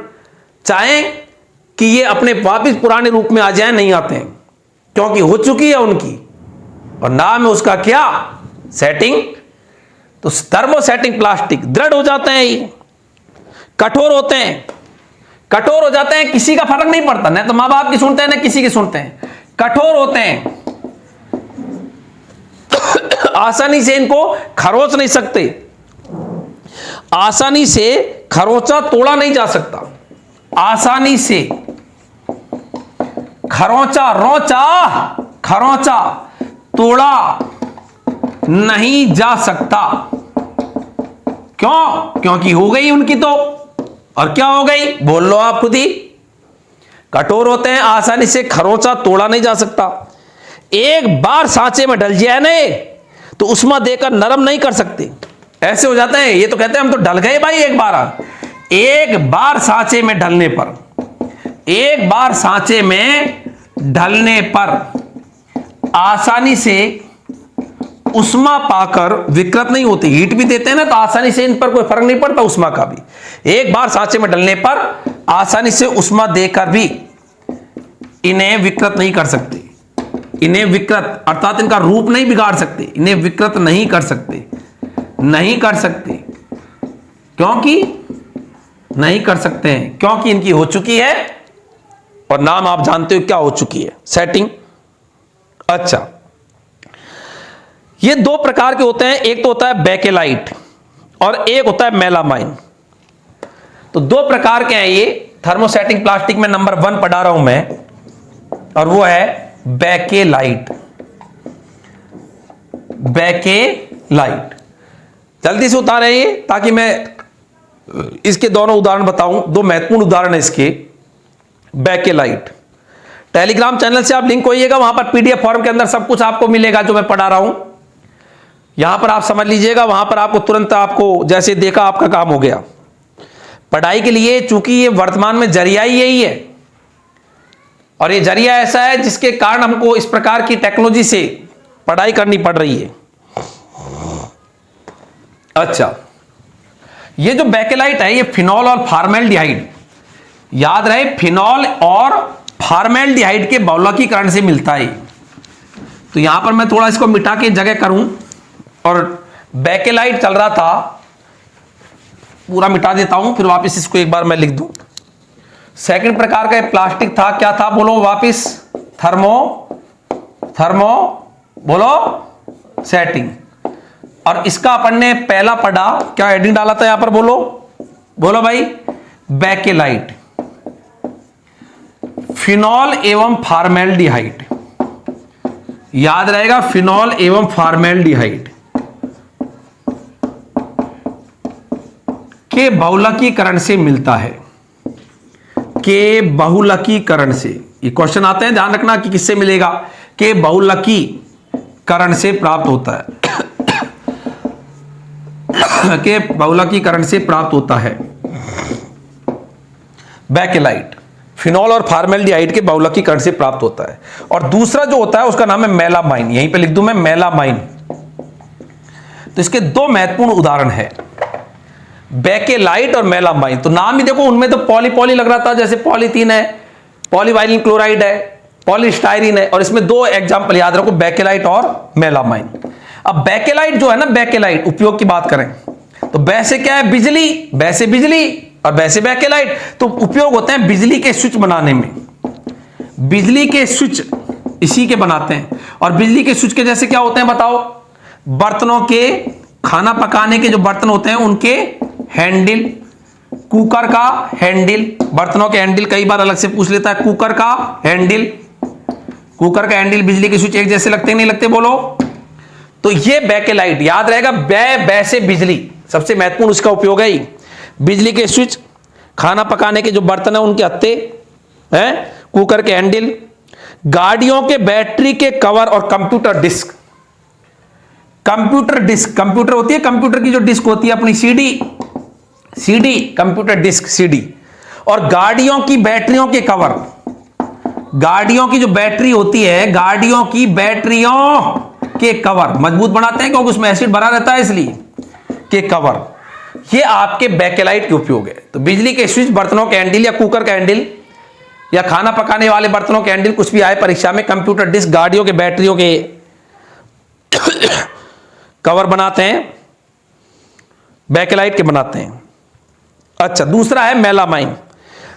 चाहें कि ये अपने वापस पुराने रूप में आ जाए, नहीं आते हैं, क्योंकि हो चुकी है उनकी, और नाम है उसका क्या, सेटिंग। तो थर्मोसेटिंग प्लास्टिक दृढ़ हो जाते हैं, ये कठोर होते हैं। कठोर हो जाते हैं, किसी का फर्क नहीं पड़ता, न तो मां बाप की सुनते हैं न किसी की सुनते हैं, कठोर होते हैं। आसानी से इनको खरोच नहीं सकते, आसानी से खरोचा तोड़ा नहीं जा सकता, आसानी से खरोचा तोड़ा नहीं जा सकता। क्यों? क्योंकि हो गई उनकी तो, और क्या हो गई बोल लो आप खुद ही। कठोर होते हैं, आसानी से खरोचा तोड़ा नहीं जा सकता। एक बार सांचे में ढल जाए ना तो उसमें देकर नरम नहीं कर सकते, ऐसे हो जाते हैं। ये तो कहते हैं हम तो ढल गए भाई एक बार सांचे में ढलने पर, एक बार सांचे में ढलने पर आसानी से उष्मा पाकर विकृत नहीं होती। हीट भी देते हैं ना तो आसानी से इन पर कोई फर्क नहीं पड़ता उष्मा का भी। एक बार सांचे में डलने पर आसानी से उष्मा देकर भी इन्हें विकृत नहीं कर सकते। इन्हें विकृत अर्थात इनका रूप नहीं बिगाड़ सकते, इन्हें विकृत नहीं कर सकते, नहीं कर सकते। क्योंकि नहीं कर सकते हैं, क्योंकि इनकी हो चुकी है, और नाम आप जानते हो क्या हो चुकी है, सेटिंग। अच्छा, ये दो प्रकार के होते हैं, एक तो होता है बेकेलाइट और एक होता है मेलामाइन। तो दो प्रकार के हैं ये थर्मोसेटिंग प्लास्टिक में। नंबर 1 पढ़ा रहा हूं मैं, और वो है बेकेलाइट। बेकेलाइट जल्दी से उतारे ये, ताकि मैं इसके दोनों उदाहरण बताऊं। दो महत्वपूर्ण उदाहरण है इसके। बेकेलाइट टेलीग्राम चैनल से आप लिंक होइएगा, वहां पर पीडीएफ फॉर्म के अंदर सब कुछ आपको मिलेगा जो मैं पढ़ा रहा हूं। यहां पर आप समझ लीजिएगा, वहां पर आपको तुरंत आपको जैसे देखा आपका काम हो गया। पढ़ाई के लिए चूंकि ये वर्तमान में जरिया ही यही है, और ये जरिया ऐसा है जिसके कारण हमको इस प्रकार की टेक्नोलॉजी से पढ़ाई करनी पड़ रही है। अच्छा, ये जो बेकेलाइट है ये फिनॉल और फॉर्मेल्डिहाइड, याद रहे फिनॉल और फॉर्मेल्डिहाइड के बहुलकीकरण से मिलता है। तो यहां पर मैं थोड़ा इसको मिटा के जगह करूं, और बेकेलाइट चल रहा था, पूरा मिटा देता हूं, फिर वापस इसको एक बार मैं लिख दूं। सेकंड प्रकार का प्लास्टिक था, क्या था बोलो वापस, थर्मो बोलो सेटिंग। और इसका अपन ने पहला पढ़ा, क्या हेडिंग डाला था यहां पर, बोलो भाई, बेकेलाइट, फिनॉल एवं फॉर्मेल्डिहाइड। याद रहेगा, फिनॉल एवं फॉर्मेल्डिहाइड के बहुलकीकरण से मिलता है, के बहुलकीकरण से। ये क्वेश्चन आते हैं, ध्यान रखना कि किससे मिलेगा, के बहुलकीकरण से प्राप्त होता है। के बहुलकीकरण से प्राप्त होता है बेकेलाइट, फिनॉल और फॉर्मेल्डिहाइड के बहुलकीकरण से प्राप्त होता है। और दूसरा जो होता है उसका नाम है मेलामाइन, यहीं पे लिख दूं मैं, मेलामाइन। तो इसके दो महत्वपूर्ण उदाहरण है, बेकेलाइट और मेलामाइन। तो नाम ही देखो, उनमें तो पॉली लग रहा था, जैसे पॉलीथीन है, पॉलीवाइलिन क्लोराइड है, पॉलीस्टाइरीन है, और इसमें दो एग्जांपल याद रखो, बेकेलाइट और मेलामाइन। अब बेकेलाइट जो है ना, बेकेलाइट उपयोग की बात करें तो वैसे क्या है, बिजली, वैसे बिजली और वैसे बेकेलाइट, तो उपयोग होते हैं बिजली के स्विच बनाने में। बिजली के स्विच इसी के बनाते हैं। और बिजली के स्विच के जैसे क्या होते हैं बताओ, बर्तनों के, खाना पकाने के जो बर्तन होते हैं उनके हैंडल कुकर का हैंडल, बर्तनों के हैंडल कई बार अलग से पूछ लेता है। कुकर का हैंडल, कुकर का हैंडल, बिजली के स्विच एक जैसे लगते नहीं लगते, बोलो। तो ये बैकेलाइट याद रहेगा, बै से बिजली, सबसे महत्वपूर्ण उसका उपयोग है। बिजली के स्विच, खाना पकाने के जो बर्तन है उनके हत्थे हैं, कुकर के हैंडल, गाड़ियों के बैटरी के कवर और computer disk. Computer disk, computer होती है, कंप्यूटर की जो डिस्क होती है अपनी, सीडी, कंप्यूटर डिस्क सीडी। और गाड़ियों की बैटरियों के कवर, गाड़ियों की जो बैटरी होती है, गाड़ियों की बैटरियों के कवर मजबूत बनाते हैं क्योंकि उसमें एसिड भरा रहता है, इसलिए के कवर। ये आपके बैकेलाइट के उपयोग है। तो बिजली के स्विच, बर्तनों के हैंडल या कुकर का हैंडल या खाना पकाने वाले बर्तनों के हैंडल, कुछ भी आए परीक्षा में, कंप्यूटर डिस्क, गाड़ियों के बैटरियों के कवर बनाते हैं, बैकेलाइट के बनाते हैं। अच्छा, दूसरा है मेलामाइन।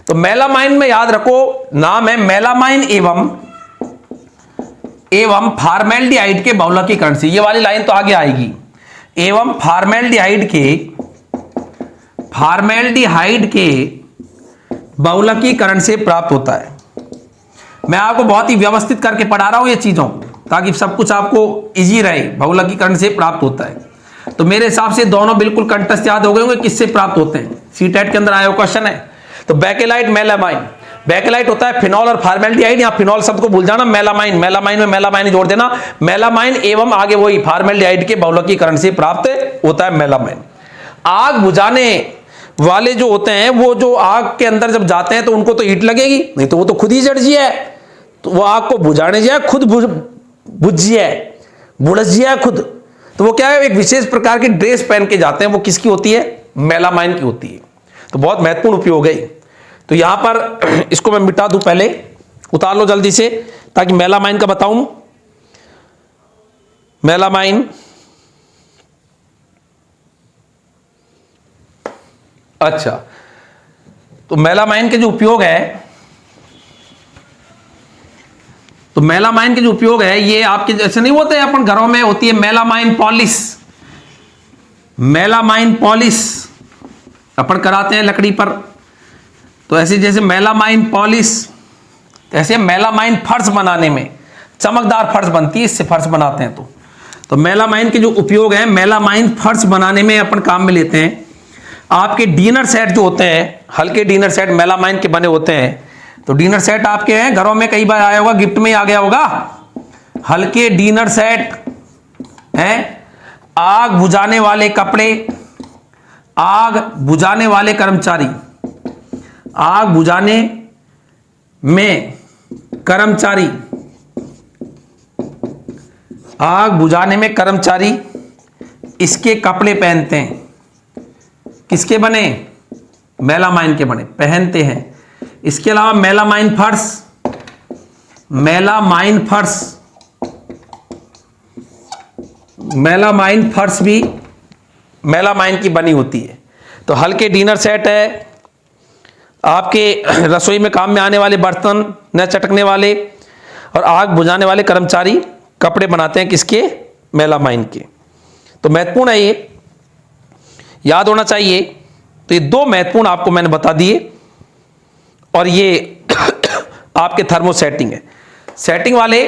तो मेलामाइन में याद रखो, नाम है मेलामाइन एवं फॉर्मेल्डिहाइड के बहुलकीकरण से। ये वाली लाइन तो आगे आएगी। एवं फॉर्मेल्डिहाइड के बहुलकीकरण से प्राप्त होता है। मैं आपको बहुत ही व्यवस्थित करके पढ़ा रहा हूं ये चीजों को, ताकि सब कुछ आपको इजी रहे। बहुलकीकरण से प्राप्त होता है, तो मेरे हिसाब से दोनों बिल्कुल कंठस्थ याद हो गए होंगे किससे प्राप्त होते हैं। सीटेट के अंदर आया हुआ क्वेश्चन है। तो बैकेलाइट, मेलामाइन। बैकेलाइट होता है फिनॉल और फॉर्मेल्डिहाइड, या फिनॉल शब्द को भूल जाना, मेलामाइन, मेलामाइन में मेलामाइन जोड़ देना। मेलामाइन एवं आगे वही फॉर्मेल्डिहाइड के बहुलकीकरण से प्राप्त होता है मेलामाइन। आग बुझाने वाले जो होते हैं, वो जो आग के अंदर जब जाते हैं तो उनको तो हीट लगेगी, नहीं तो वो तो खुद ही जड़ जिया है। तो वो आग को बुझाने जिया, खुद बुझ जिया है, बुझ जिया है खुद। तो वो क्या है, एक विशेष प्रकार की ड्रेस पहन के जाते हैं, वो किसकी होती है, मेलामाइन की होती है। तो बहुत महत्वपूर्ण उपयोग है। तो यहां पर इसको मैं मिटा दूं, पहले उतार लो जल्दी से, ताकि मेलामाइन का बताऊं। मेलामाइन, अच्छा, तो मेलामाइन के जो उपयोग है, तो मेलामाइन के जो उपयोग है, ये आपके जैसे नहीं होते, अपन घरों में होती है मेलामाइन पॉलिश। मेलामाइन पॉलिश अपन कराते हैं लकड़ी पर, तो ऐसे जैसे मेलामाइन पॉलिश, ऐसे मेलामाइन फर्श बनाने में, चमकदार फर्श बनती है, इससे फर्श बनाते हैं। तो मेलामाइन के जो उपयोग है, मेलामाइन फर्श बनाने में अपन काम में लेते हैं। आपके डिनर सेट जो होते हैं, हल्के डिनर सेट मेलामाइन के बने होते हैं। तो डिनर सेट आपके हैं घरों में, कई बार आया होगा, गिफ्ट में ही आ गया होगा। हल्के डिनर सेट हैं, आग बुझाने वाले कपड़े, आग बुझाने वाले कर्मचारी, आग बुझाने में कर्मचारी, आग बुझाने में कर्मचारी इसके कपड़े पहनते हैं। किसके बने, मेलामाइन के बने, पहनते हैं। इसके अलावा मेलामाइन फर्श, मेलामाइन फर्श, मेलामाइन फर्श भी मेलामाइन की बनी होती है। तो हल्के डिनर सेट है, आपके रसोई में काम में आने वाले बर्तन न चटकने वाले, और आग बुझाने वाले कर्मचारी कपड़े बनाते हैं किसके, मेलामाइन के। तो महत्वपूर्ण है, ये याद होना चाहिए। तो ये दो महत्वपूर्ण आपको मैंने बता दिए, और ये आपके थर्मो सेटिंग है। सेटिंग वाले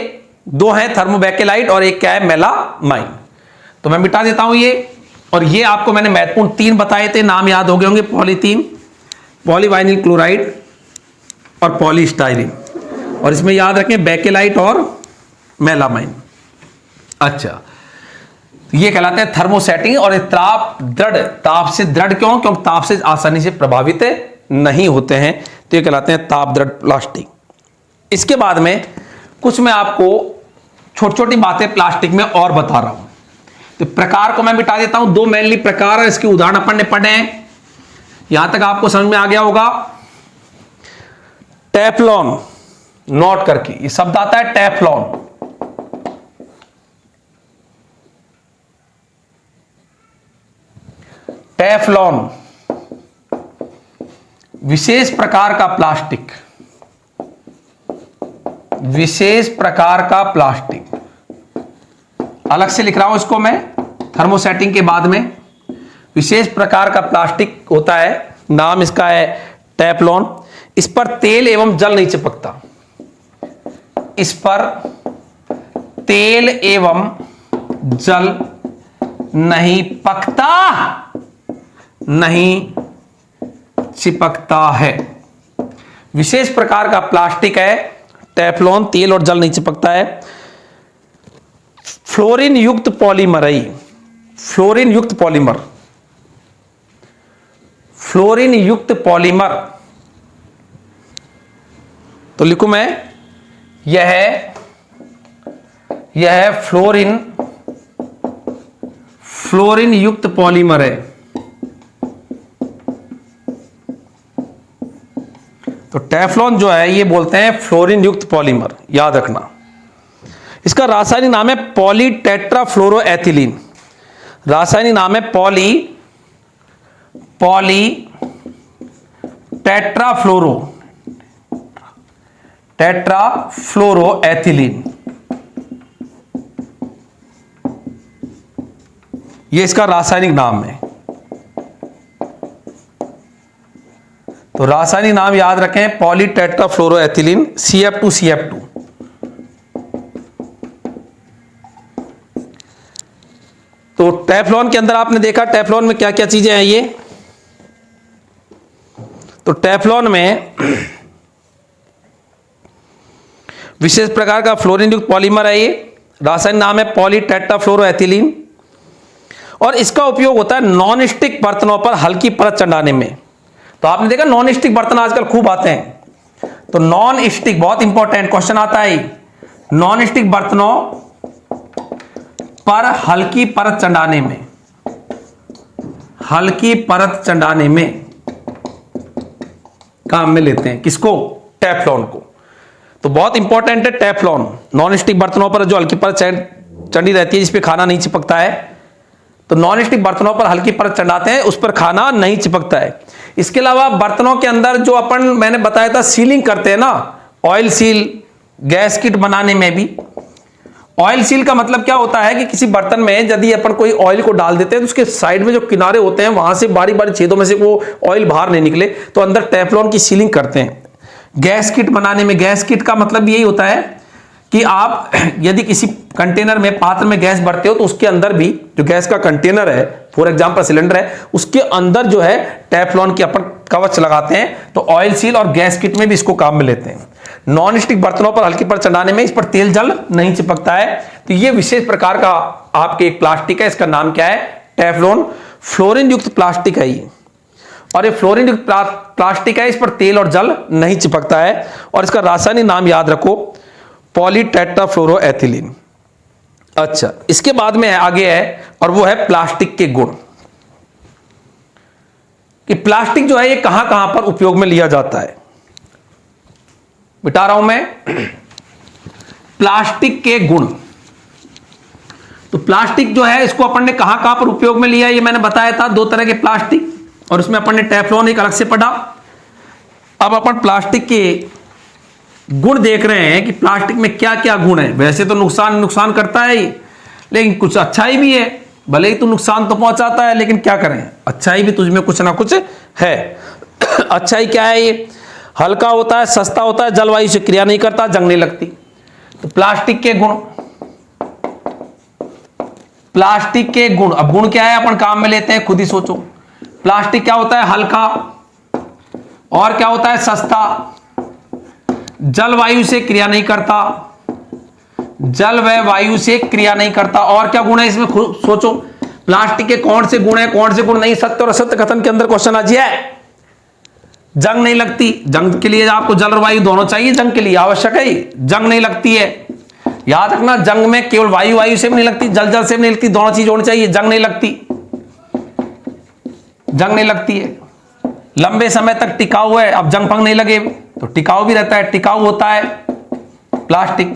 दो हैं, थर्मोबैकेलाइट और एक क्या है, मेलामाइन। तो मैं मिटा देता हूं ये। और ये आपको मैंने महत्वपूर्ण तीन बताए थे, नाम याद हो गए होंगे, पॉलीथीन, पॉलीवाइनिल क्लोराइड और पॉलीस्टाइरीन। और इसमें याद रखें बैकेलाइट और मेलामाइन। अच्छा, तो ये कहलाते हैं थर्मोसेटिंग, और ताप दृढ़, ताप से दृढ़ क्यों, क्योंकि ताप से आसानी से प्रभावित नहीं होते हैं। तो ये कहलाते हैं ताप दृढ़ प्लास्टिक। इसके बाद में कुछ मैं आपको छोटी छोटी बातें प्लास्टिक में और बता रहा हूं। तो प्रकार को मैं मिटा देता हूं, दो मेनली प्रकार है, इसके उदाहरण अपन ने पढ़े हैं, यहां तक आपको समझ में आ गया होगा। टेफ्लॉन, नोट करके ये शब्द आता है, टेफ्लॉन। टेफ्लॉन विशेष प्रकार का प्लास्टिक, विशेष प्रकार का प्लास्टिक, अलग से लिख रहा हूं इसको मैं थर्मोसेटिंग के बाद में। विशेष प्रकार का प्लास्टिक होता है नाम इसका है टेफ्लॉन। इस पर तेल एवं जल नहीं चिपकता, इस पर तेल एवं जल नहीं पकता, नहीं चिपकता है। विशेष प्रकार का प्लास्टिक है टेफ्लॉन, तेल और जल नहीं चिपकता है। फ्लोरीन युक्त पॉलीमर है, फ्लोरीन युक्त पॉलीमर, फ्लोरीन युक्त पॉलीमर। तो लिखूं मैं, यह फ्लोरीन, फ्लोरीन युक्त पॉलीमर है। तो टेफ्लॉन जो है ये बोलते हैं फ्लोरीन युक्त पॉलीमर, याद रखना। इसका रासायनिक नाम है पॉलीटेट्राफ्लोरोएथिलीन। रासायनिक नाम है टेट्राफ्लोरोएथिलीन। ये इसका रासायनिक नाम है। तो रासायनिक नाम याद रखें, पॉलीटेट्राफ्लोरोएथिलीन, CF2CF2। तो टेफ्लॉन के अंदर आपने देखा टेफ्लॉन में क्या क्या चीजें हैं ये। तो टेफ्लॉन में विशेष प्रकार का फ्लोरीन युक्त पॉलीमर है ये। रासायनिक नाम है पॉलीटेट्राफ्लोरोएथिलीन। और इसका उपयोग होता है नॉन स्टिक बर्तनों पर हल्की परत चढ़ाने में। तो आपने देखा नॉन स्टिक बर्तन आजकल खूब आते हैं। तो नॉन स्टिक, बहुत इंपॉर्टेंट क्वेश्चन आता है, नॉन स्टिक बर्तनों पर हल्की परत चढ़ाने में, हल्की परत चढ़ाने में काम में लेते हैं किसको? टेफ्लॉन को। तो बहुत इंपॉर्टेंट है टेफ्लॉन, नॉन स्टिक बर्तनों पर जो हल्की परत चढ़ी रहती है जिसपे खाना नहीं चिपकता है। तो नॉन स्टिक बर्तनों पर हल्की परत चढ़ाते हैं, उस पर खाना नहीं चिपकता है। इसके अलावा बर्तनों के अंदर जो मैंने बताया था सीलिंग करते हैं ना, ऑयल सील, गैस किट बनाने में भी। ऑयल सील का मतलब क्या होता है कि किसी बर्तन में यदि अपन कोई ऑयल को डाल देते हैं तो उसके साइड में जो किनारे होते हैं वहां से बारी बारी छेदों में से वो ऑयल बाहर नहीं निकले, तो अंदर टेफ्लॉन की सीलिंग करते हैं। गैस किट बनाने में, गैस किट का मतलब यही होता है कि आप यदि किसी कंटेनर में, पात्र में गैस भरते हो तो उसके अंदर भी जो गैस का कंटेनर है, फॉर एग्जांपल सिलेंडर है, उसके अंदर जो है टेफ्लॉन की अपन कवच लगाते हैं। तो ऑयल सील और गैस किट में भी इसको काम में लेते हैं। नॉन स्टिक बर्तनों पर हल्की परत चढ़ाने में इस पर तेल जल नहीं चिपकता है। तो ये विशेष प्रकार का आपके एक प्लास्टिक है, इसका नाम क्या है? टेफ्लॉन। फ्लोरीन युक्त प्लास्टिक है ये, और ये फ्लोरीन युक्त प्लास्टिक है, इस पर तेल और जल नहीं चिपकता है। और इसका रासायनिक नाम याद रखो, पॉलीटेट्राफ्लोरोएथिलीन। अच्छा, इसके बाद में आगे है, और वो है प्लास्टिक के गुण। कि प्लास्टिक जो है ये कहां कहां पर उपयोग में लिया जाता है। बिता रहा हूं मैं प्लास्टिक के गुण। तो प्लास्टिक जो है इसको अपन ने कहां कहां पर उपयोग में लिया, ये मैंने बताया था। दो तरह के प्लास्टिक, और उसमें अपन ने टेफ्लॉन एक अलग से पढ़ा। अब अपन प्लास्टिक के गुण देख रहे हैं कि प्लास्टिक में क्या क्या गुण है। वैसे तो नुकसान करता है ही, लेकिन कुछ अच्छाई भी है। भले ही तो नुकसान तो पहुंचाता है, लेकिन क्या करें, अच्छाई भी तुझमें कुछ ना कुछ है। अच्छाई क्या है? ये हल्का होता है, सस्ता होता है, जलवायु से क्रिया नहीं करता, जंग नहीं लगती। तो प्लास्टिक के गुण, प्लास्टिक के गुण। अब गुण क्या है अपन काम में लेते हैं, खुद ही सोचो। प्लास्टिक क्या होता है? हल्का, और क्या होता है? सस्ता, जलवायु से क्रिया नहीं करता, जल व वायु से क्रिया नहीं करता। और क्या गुण है इसमें, खुद सोचो। प्लास्टिक के कौन से गुण है, कौन से गुण नहीं? सत्य और असत्य कथन के अंदर क्वेश्चन आ जाए। जंग नहीं लगती, जंग के लिए आपको जल और वायु दोनों चाहिए, जंग के लिए आवश्यक है। जंग नहीं लगती है, याद रखना। जंग में केवल वायु से भी नहीं लगती, जल से भी नहीं लगती, दोनों चीज होनी चाहिए। जंग नहीं लगती, जंग नहीं लगती है। लंबे समय तक टिकाऊ है। अब जंग फंग नहीं लगे तो टिकाऊ भी रहता है, टिकाऊ होता है प्लास्टिक।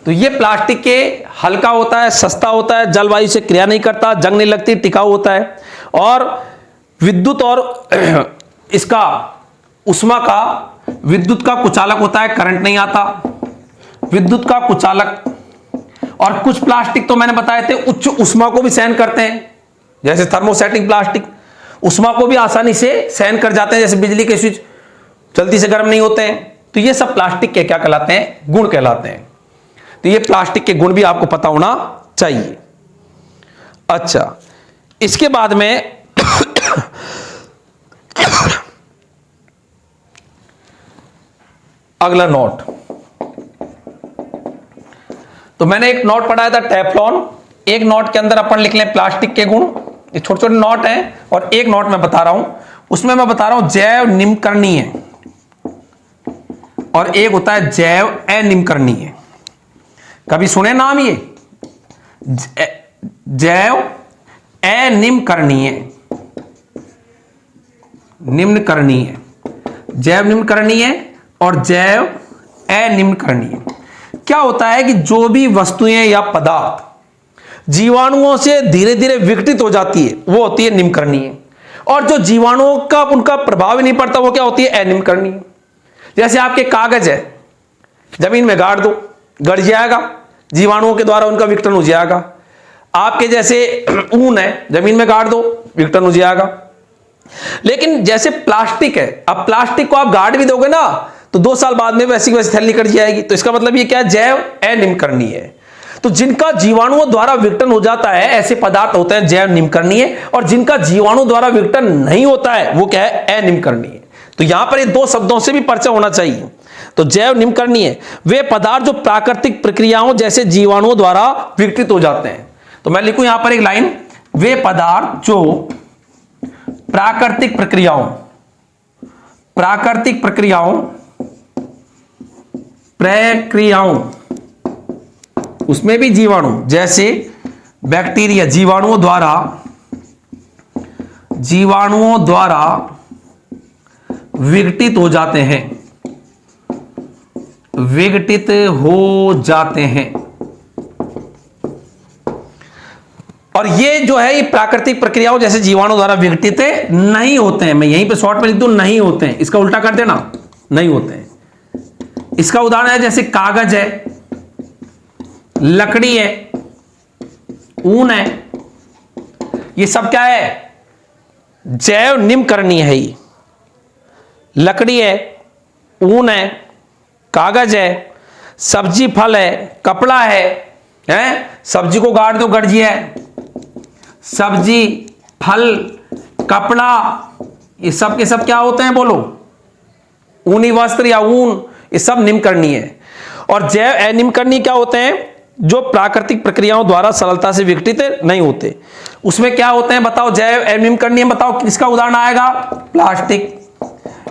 तो ये प्लास्टिक के हल्का होता है, सस्ता होता है, जलवायु से क्रिया नहीं करता, जंग नहीं लगती, टिकाऊ होता है। और विद्युत और इसका उष्मा का, विद्युत का कुचालक होता है, करंट नहीं आता, विद्युत का कुचालक। और कुछ प्लास्टिक तो मैंने बताए थे उच्च उष्मा को भी सहन करते हैं, जैसे थर्मोसेटिंग प्लास्टिक। उष्मा को भी आसानी से सहन कर जाते हैं, जैसे बिजली के स्विच जल्दी से गर्म नहीं होते हैं। तो ये सब प्लास्टिक के क्या कहलाते हैं? गुण कहलाते हैं। तो ये प्लास्टिक के गुण भी आपको पता होना चाहिए। अच्छा, इसके बाद में अगला नोट, तो मैंने एक नोट पढ़ाया था टेफ्लॉन। एक नोट के अंदर अपन लिख लें प्लास्टिक के गुण, ये छोटे छोटे नोट हैं, और एक नोट मैं बता रहा हूं, उसमें मैं बता रहा हूं जैव निम्नकरणीय, और एक होता है जैव अनिम्नकरणीय। कभी सुने नाम ये? जैव अनिम्नकरणीय, निम्नकरणीय, जैव निम्नकरणीय और जैव अनिम्नकरणीय। क्या होता है कि जो भी वस्तुएं या पदार्थ जीवाणुओं से धीरे धीरे विघटित हो जाती है वो होती है निम्नकरणीय, और जो जीवाणुओं का उनका प्रभाव ही नहीं पड़ता वो क्या होती है? अनिम्नकरणीय। जैसे आपके कागज है, जमीन में गाड़ दो, गड़ जाएगा, जीवाणुओं के द्वारा उनका विघटन हो जाएगा। आपके जैसे ऊन है, जमीन में गाड़ दो, विघटन हो जाएगा। लेकिन जैसे प्लास्टिक है, अब प्लास्टिक को आप गाड़ भी दोगे ना तो 2 साल बाद में वैसी वैसी थैली निकल जाएगी। तो इसका मतलब ये क्या है? जैव अनिम्नकरणीय है। तो जिनका जीवाणुओं द्वारा विघटन हो जाता है ऐसे पदार्थ होते हैं जैव निम्नकरणीय, और जिनका जीवाणु द्वारा विघटन नहीं होता है वो क्या है? अनिम्नकरणीय। तो यहां पर ये 2 शब्दों से भी परिचय होना चाहिए। तो जैव निम्नकरणीय वे पदार्थ जो प्राकृतिक प्रक्रियाओं जैसे जीवाणुओं द्वारा विघटित हो जाते हैं। तो मैं लिखूं यहां पर एक लाइन, वे पदार्थ जो प्राकृतिक प्रक्रियाओं उसमें भी जीवाणु जैसे बैक्टीरिया जीवाणुओं द्वारा विघटित हो जाते हैं। और ये जो है ये प्राकृतिक प्रक्रियाओं जैसे जीवाणु द्वारा विघटित नहीं होते हैं। मैं यहीं पे शॉर्ट में लिख दूं, नहीं होते हैं, इसका उल्टा कर देना, नहीं होते हैं। इसका उदाहरण है जैसे कागज है, लकड़ी है, ऊन है, ये सब क्या है? जैव निम्नकरणीय है। ये लकड़ी है, ऊन है, कागज है, सब्जी फल है, कपड़ा है, सब्जी को गाड़ दो गड़ है, सब्जी फल कपड़ा, ये सब के सब क्या होते हैं? बोलो, ऊनी वस्त्र या ऊन, ये सब निम्नकरणीय है। और जैव अनिम्नकरणीय क्या होते हैं? जो प्राकृतिक प्रक्रियाओं द्वारा सरलता से विघटित नहीं होते। उसमें क्या होते हैं बताओ? जैव अनिम्नकरणीय बताओ, किसका उदाहरण आएगा? प्लास्टिक।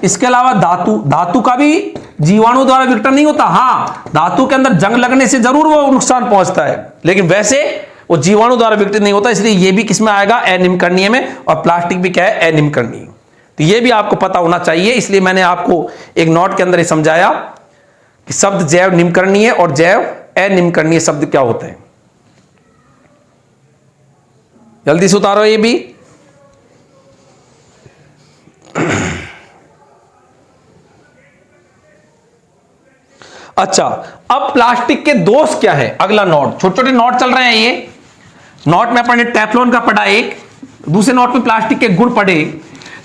इसके अलावा धातु का भी जीवाणु द्वारा विघटन नहीं होता। हाँ, धातु के अंदर जंग लगने से जरूर वो नुकसान पहुंचता है, लेकिन वैसे वो जीवाणु द्वारा विघटित नहीं होता, इसलिए ये भी किसमें आएगा? अनिम्नकरणीय में। और प्लास्टिक भी क्या है? अनिम्नकरणीय। तो ये भी आपको पता होना चाहिए, इसलिए मैंने आपको एक नोट के अंदर ही समझाया कि शब्द जैव निम्नकरणीय और जैव अनिम्नकरणीय शब्द क्या होते हैं। जल्दी से उतारो ये भी। अच्छा, अब प्लास्टिक के दोष क्या है? अगला नोट, छोटे छोटे नोट चल रहे हैं। ये नोट में अपन ने टेफ्लॉन का पढ़ा, एक दूसरे नोट में प्लास्टिक के गुण पढ़े,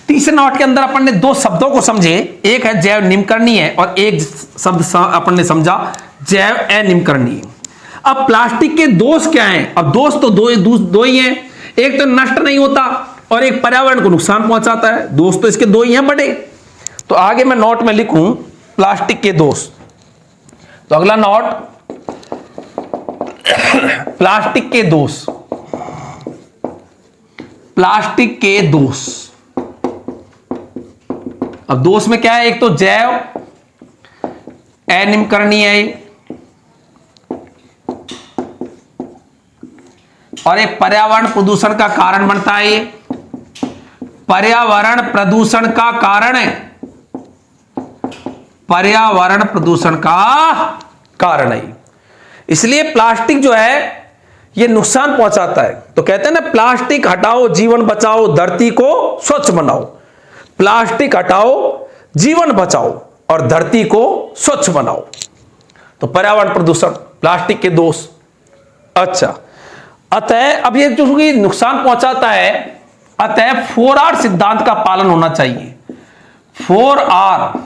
तीसरे नोट के अंदर अपन ने 2 शब्दों को समझे, एक है जैव निम्नकरणीय और एक शब्द अपन ने समझा जैव अनिम्नकरणीय। अब प्लास्टिक के दोष क्या हैं? अब दोष तो दो ही हैं, एक तो नष्ट नहीं होता और एक पर्यावरण को नुकसान पहुंचाता है। दोष तो इसके 2 ही हैं बड़े। तो आगे मैं नोट में लिखूं प्लास्टिक के दोष। तो अगला नोट प्लास्टिक के दोष, प्लास्टिक के दोष। अब दोष में क्या है? एक तो जैव अनिम्नकरणीय है और एक पर्यावरण प्रदूषण का कारण बनता है। ये पर्यावरण प्रदूषण का कारण है, पर्यावरण प्रदूषण का कारण है। इसलिए प्लास्टिक जो है ये नुकसान पहुंचाता है। तो कहते हैं ना, प्लास्टिक हटाओ जीवन बचाओ, धरती को स्वच्छ बनाओ। प्लास्टिक हटाओ जीवन बचाओ और धरती को स्वच्छ बनाओ। तो पर्यावरण प्रदूषण, प्लास्टिक के दोष। अच्छा, अतः अब ये जो नुकसान पहुंचाता है अतः 4R सिद्धांत का पालन होना चाहिए। 4R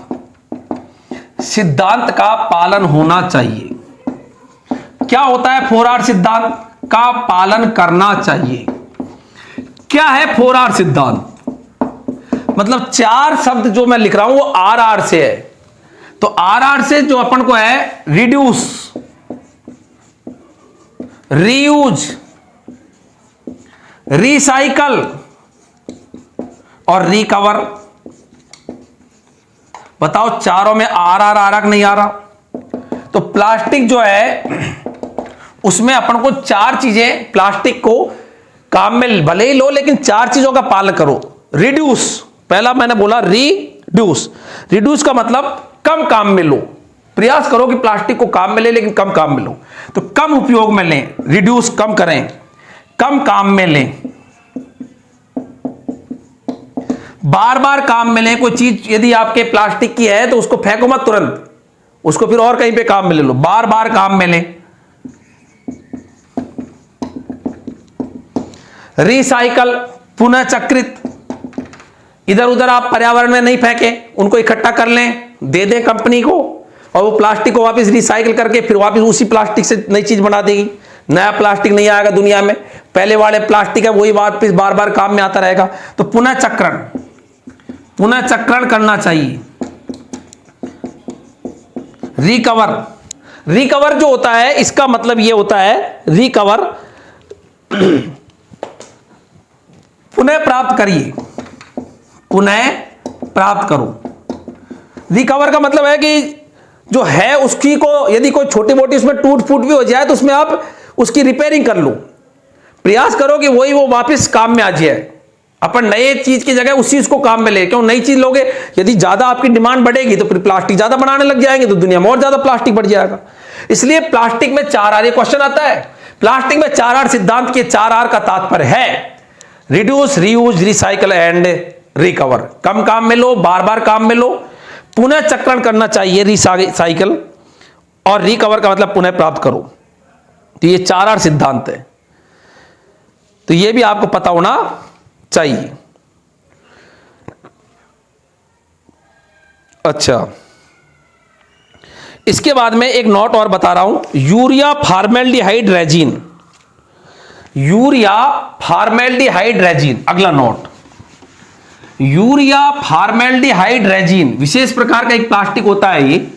सिद्धांत का पालन होना चाहिए। क्या होता है 4R सिद्धांत? का पालन करना चाहिए। क्या है 4R सिद्धांत? मतलब 4 शब्द जो मैं लिख रहा हूं वो RR से है। तो RR से जो अपन को है रिड्यूस, रीयूज, रिसाइकल और रिकवर। बताओ चारों में RR आ रहा कि नहीं आ रहा? तो प्लास्टिक जो है उसमें अपन को 4 चीजें, प्लास्टिक को काम में भले ही लो लेकिन 4 चीजों का पालन करो। रिड्यूस, पहला मैंने बोला रिड्यूस। रिड्यूस का मतलब कम काम में लो, प्रयास करो कि प्लास्टिक को काम में ले लेकिन कम काम में लो। तो कम उपयोग में लें, रिड्यूस कम करें, कम काम में लें, बार बार काम में लें। कोई चीज यदि आपके प्लास्टिक की है तो उसको फेंको मत तुरंत, उसको फिर और कहीं पे काम में ले लो, बार बार काम में लें। रिसाइकल, पुनः चक्रित, इधर उधर आप पर्यावरण में नहीं फेंके, उनको इकट्ठा कर लें, दे दें कंपनी को और वो प्लास्टिक को वापस रिसाइकिल करके फिर वापस उसी प्लास्टिक से नई चीज बना देगी। नया प्लास्टिक नहीं आएगा दुनिया में, पहले वाले प्लास्टिक है वही वापस बार बार काम में आता रहेगा। तो पुनः चक्रण, पुनः चक्रण करना चाहिए। रिकवर, रिकवर जो होता है इसका मतलब ये होता है रिकवर, पुनः प्राप्त करिए, पुनः प्राप्त करो। रिकवर का मतलब है कि जो है उसकी को यदि कोई छोटी मोटी उसमें टूट फूट भी हो जाए तो उसमें आप उसकी रिपेयरिंग कर लो, प्रयास करो कि वही वो वापस काम में आ जाए। अपन नए चीज की जगह उस चीज को काम में ले, क्यों नई चीज लोगे, यदि ज्यादा आपकी डिमांड बढ़ेगी तो फिर प्लास्टिक ज्यादा बनाने लग जाएंगे तो दुनिया में और ज्यादा प्लास्टिक बढ़ जाएगा। इसलिए प्लास्टिक में 4R, ये क्वेश्चन आता है, प्लास्टिक में 4R सिद्धांत के 4R का तात्पर्य है reduce, reuse, recycle and recover. कम काम में लो, बार बार काम में लो, पुनः चक्रण करना चाहिए, रिसाइकल, और रिकवर का मतलब पुनः प्राप्त करो। तो ये 4R सिद्धांत है, तो ये भी आपको पता होना चाहिए। अच्छा, इसके बाद में एक नोट और बता रहा हूं, urea formaldehyde resin, urea formaldehyde resin, अगला नोट। यूरिया फॉर्मेल्डिहाइड रेजिन विशेष प्रकार का एक प्लास्टिक होता है ये,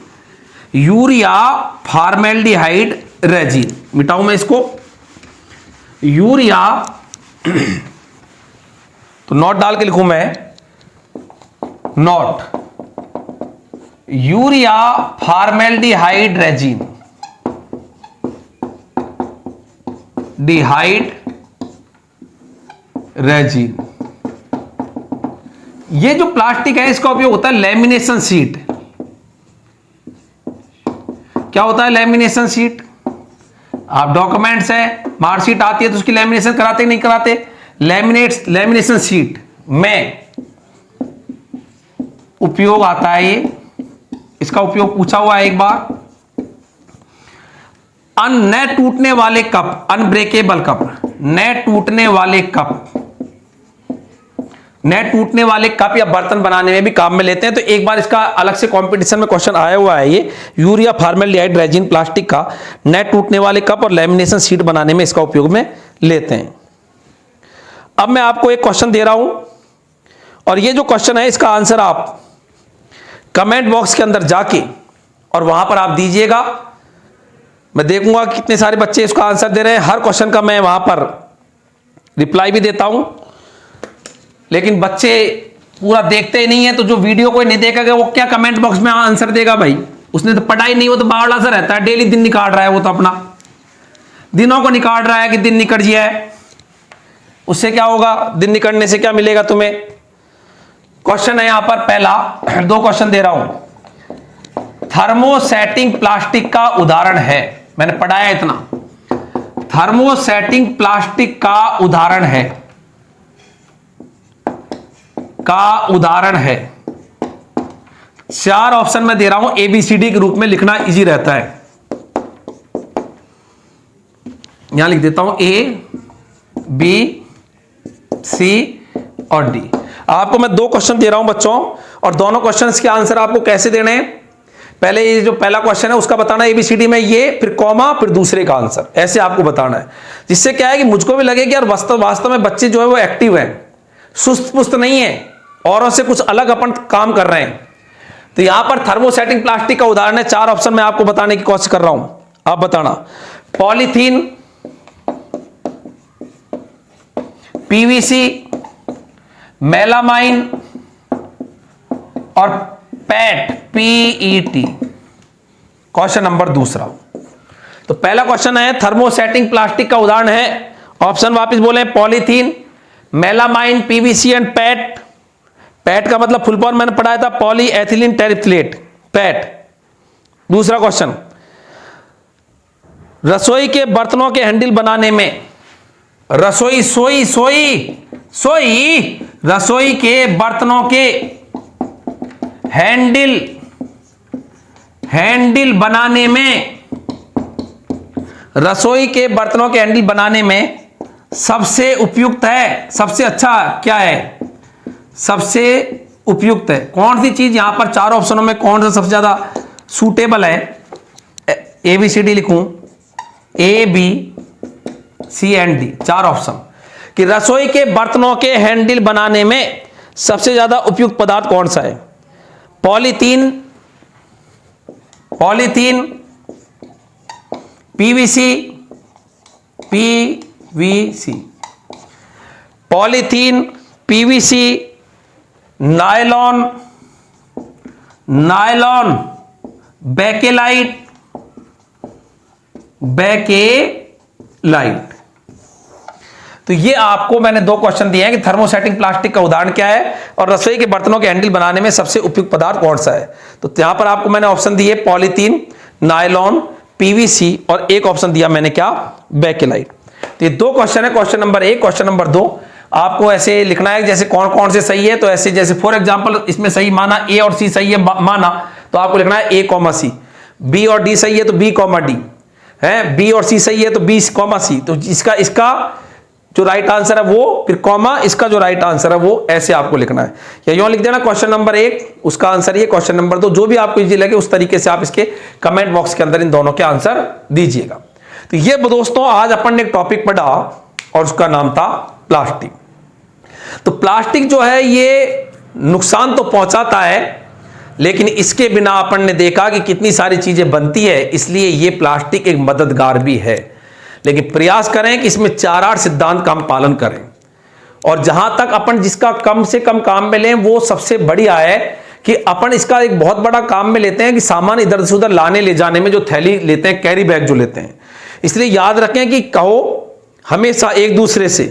यूरिया फॉर्मेल्डिहाइड रेजिन। मिटाऊं मैं इसको, यूरिया, तो नोट डाल के लिखूं मैं, नोट यूरिया फॉर्मेल्डिहाइड रेजिन, डिहाइड रेजिन। ये जो प्लास्टिक है इसका उपयोग होता है लैमिनेशन शीट। क्या होता है लैमिनेशन शीट? आप डॉक्यूमेंट्स है, मार्कशीट आती है तो उसकी लैमिनेशन कराते नहीं कराते? लैमिनेशन शीट में उपयोग आता है ये, इसका उपयोग पूछा हुआ है एक बार। न टूटने वाले कप, अनब्रेकेबल कप, न टूटने वाले कप, न टूटने वाले कप या बर्तन बनाने में भी काम में लेते हैं। तो एक बार इसका अलग से कंपटीशन में क्वेश्चन आया हुआ है, ये यूरिया फॉर्मेल्डिहाइड रेजिन प्लास्टिक का न टूटने वाले कप और लैमिनेशन शीट बनाने में इसका उपयोग में लेते हैं। अब मैं आपको एक क्वेश्चन दे रहा हूं और ये जो क्वेश्चन है इसका आंसर आप कमेंट बॉक्स के अंदर जाके और वहां पर आप दीजिएगा। मैं देखूंगा कितने सारे बच्चे इसका आंसर दे रहे हैं। हर क्वेश्चन का मैं वहां पर रिप्लाई भी देता हूं, लेकिन बच्चे पूरा देखते ही नहीं है, तो जो वीडियो कोई नहीं देखेगा वो क्या कमेंट बॉक्स में आंसर देगा भाई? उसने तो पढ़ाई नहीं, वो तो बावड़ा सा रहता है, डेली दिन निकाल रहा है, वो तो अपना दिनों को निकाल रहा है कि दिन निकट जिया है। उससे क्या होगा? दिन निकलने से क्या मिलेगा तुम्हें? क्वेश्चन है यहां पर पहला, 2 क्वेश्चन दे रहा हूं। थर्मोसेटिंग प्लास्टिक का उदाहरण है, मैंने पढ़ाया इतना। थर्मोसेटिंग प्लास्टिक का उदाहरण है, का उदाहरण है। 4 ऑप्शन में दे रहा हूं, ABCD के रूप में लिखना इजी रहता है। यहां लिख देता हूं A, B, C, और डी। आपको मैं 2 क्वेश्चन दे रहा हूं बच्चों, और दोनों क्वेश्चंस के आंसर आपको कैसे देने हैं, पहले ये जो पहला क्वेश्चन है उसका बताना एबीसीडी में ये, फिर कॉमा, फिर दूसरे का आंसर, ऐसे आपको बताना है। जिससे क्या है कि मुझको भी लगे कि यार वास्तव में बच्चे जो है वो एक्टिव हैं, सुस्त पुस्त नहीं है, औरों से कुछ अलग अपन काम कर रहे हैं। तो यहां पर थर्मोसेटिंग प्लास्टिक का उदाहरण है, 4 ऑप्शन मैं आपको बताने की कोशिश कर रहा हूं, आप बताना। पॉलीथीन, पीवीसी, मेलामाइन और पैट, पीईटी। क्वेश्चन नंबर दूसरा, तो पहला क्वेश्चन है थर्मोसेटिंग प्लास्टिक का उदाहरण है, ऑप्शन वापस बोले, polythene, melamine, PVC and PAT. PAT का मतलब फुल फॉर्म मैंने पढ़ाया था, पॉली एथिलीन टेरिफ्लेट, पैट। दूसरा क्वेश्चन, रसोई के बर्तनों के हैंडल बनाने में, रसोई रसोई के बर्तनों के हैंडल बनाने में, रसोई के बर्तनों के हैंडल बनाने में सबसे उपयुक्त है, सबसे अच्छा क्या है, सबसे उपयुक्त है कौन सी चीज, यहां पर 4 ऑप्शनों में कौन सा सबसे ज्यादा सूटेबल है, एबीसीडी लिखूं, A B C and D, 4 option कि रसोई के बर्तनों के हैंडल बनाने में सबसे ज्यादा उपयुक्त पदार्थ कौन सा है। Polythene, PVC, polythene, PVC, nylon, bakelite, तो ये आपको मैंने 2 क्वेश्चन दिए हैं कि थर्मोसेटिंग प्लास्टिक का उदाहरण क्या है और रसोई के बर्तनों के हैंडल बनाने में सबसे उपयुक्त पदार्थ कौन सा है। तो यहां पर आपको मैंने ऑप्शन दिए पॉलीथीन, नायलॉन, पीवीसी और एक ऑप्शन दिया मैंने क्या, बेकेलाइट। तो ये 2 क्वेश्चन है, क्वेश्चन नंबर 1, क्वेश्चन नंबर 2 आपको ऐसे लिखना है जैसे कौन कौन से सही है। तो ऐसे जैसे फॉर एग्जांपल इसमें सही माना ए और सी सही है माना, तो आपको लिखना है ए कॉमा सी, बी और डी सही है तो बी कॉमा डी है, बी और सी सही है तो बी कॉमा सी, तो इसका जो राइट आंसर है वो, फिर कॉमा, इसका जो राइट आंसर है वो, ऐसे आपको लिखना है। या यूं लिख देना क्वेश्चन नंबर 1 उसका आंसर ये, क्वेश्चन नंबर 2 जो भी आपको इजी लगे उस तरीके से आप इसके कमेंट बॉक्स के अंदर इन दोनों के आंसर दीजिएगा। तो ये दोस्तों आज अपन ने एक टॉपिक पढ़ा और उसका नाम था प्लास्टिक। तो प्लास्टिक जो है ये नुकसान तो पहुंचाता है, लेकिन इसके बिना अपन ने देखा कि कितनी सारी चीजें बनती है, इसलिए ये प्लास्टिक एक मददगार भी है। लेकिन प्रयास करें कि इसमें 4-8 सिद्धांत का हम पालन करें, और जहां तक अपन जिसका कम से कम काम में लें वो सबसे बढ़िया है कि अपन इसका एक बहुत बड़ा काम में लेते हैं कि सामान इधर से उधर लाने ले जाने में जो थैली लेते हैं, कैरी बैग जो लेते हैं। इसलिए याद रखें कि कहो हमेशा एक दूसरे से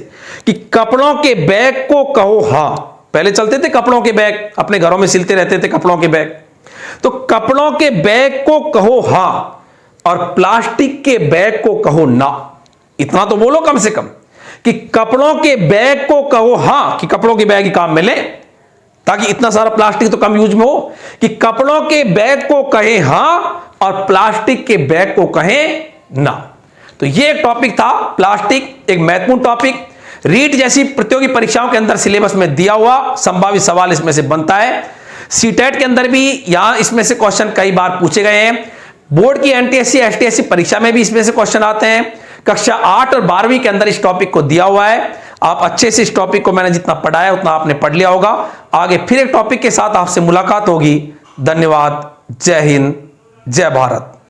कि कपड़ों के बैग को कहो हां। पहले चलते थे कपड़ों के बैग, अपने घरों में सिलते रहते थे कपड़ों के बैग, तो कपड़ों के बैग को कहो हां और प्लास्टिक के बैग को कहो ना। इतना तो बोलो कम से कम कि कपड़ों के बैग को कहो हां, कि कपड़ों के बैग ही काम में ले, ताकि इतना सारा प्लास्टिक तो कम यूज में हो, कि कपड़ों के बैग को कहे हां और प्लास्टिक के बैग को कहे ना। तो ये एक टॉपिक था प्लास्टिक, एक महत्वपूर्ण टॉपिक। रीट जैसी प्रतियोगी परीक्षाओं के अंदर सिलेबस में दिया हुआ संभावित सवाल इसमें से बनता है। सीटेट के अंदर भी यहां इसमें से क्वेश्चन कई बार पूछे गए हैं। बोर्ड की एनटीएससी एसटीएससी परीक्षा में भी इसमें से क्वेश्चन आते हैं। कक्षा 8 और 12वीं के अंदर इस टॉपिक को दिया हुआ है। आप अच्छे से इस टॉपिक को मैंने जितना पढ़ाया उतना आपने पढ़ लिया होगा। आगे फिर एक टॉपिक के साथ आपसे मुलाकात होगी। धन्यवाद। जय हिंद, जय भारत।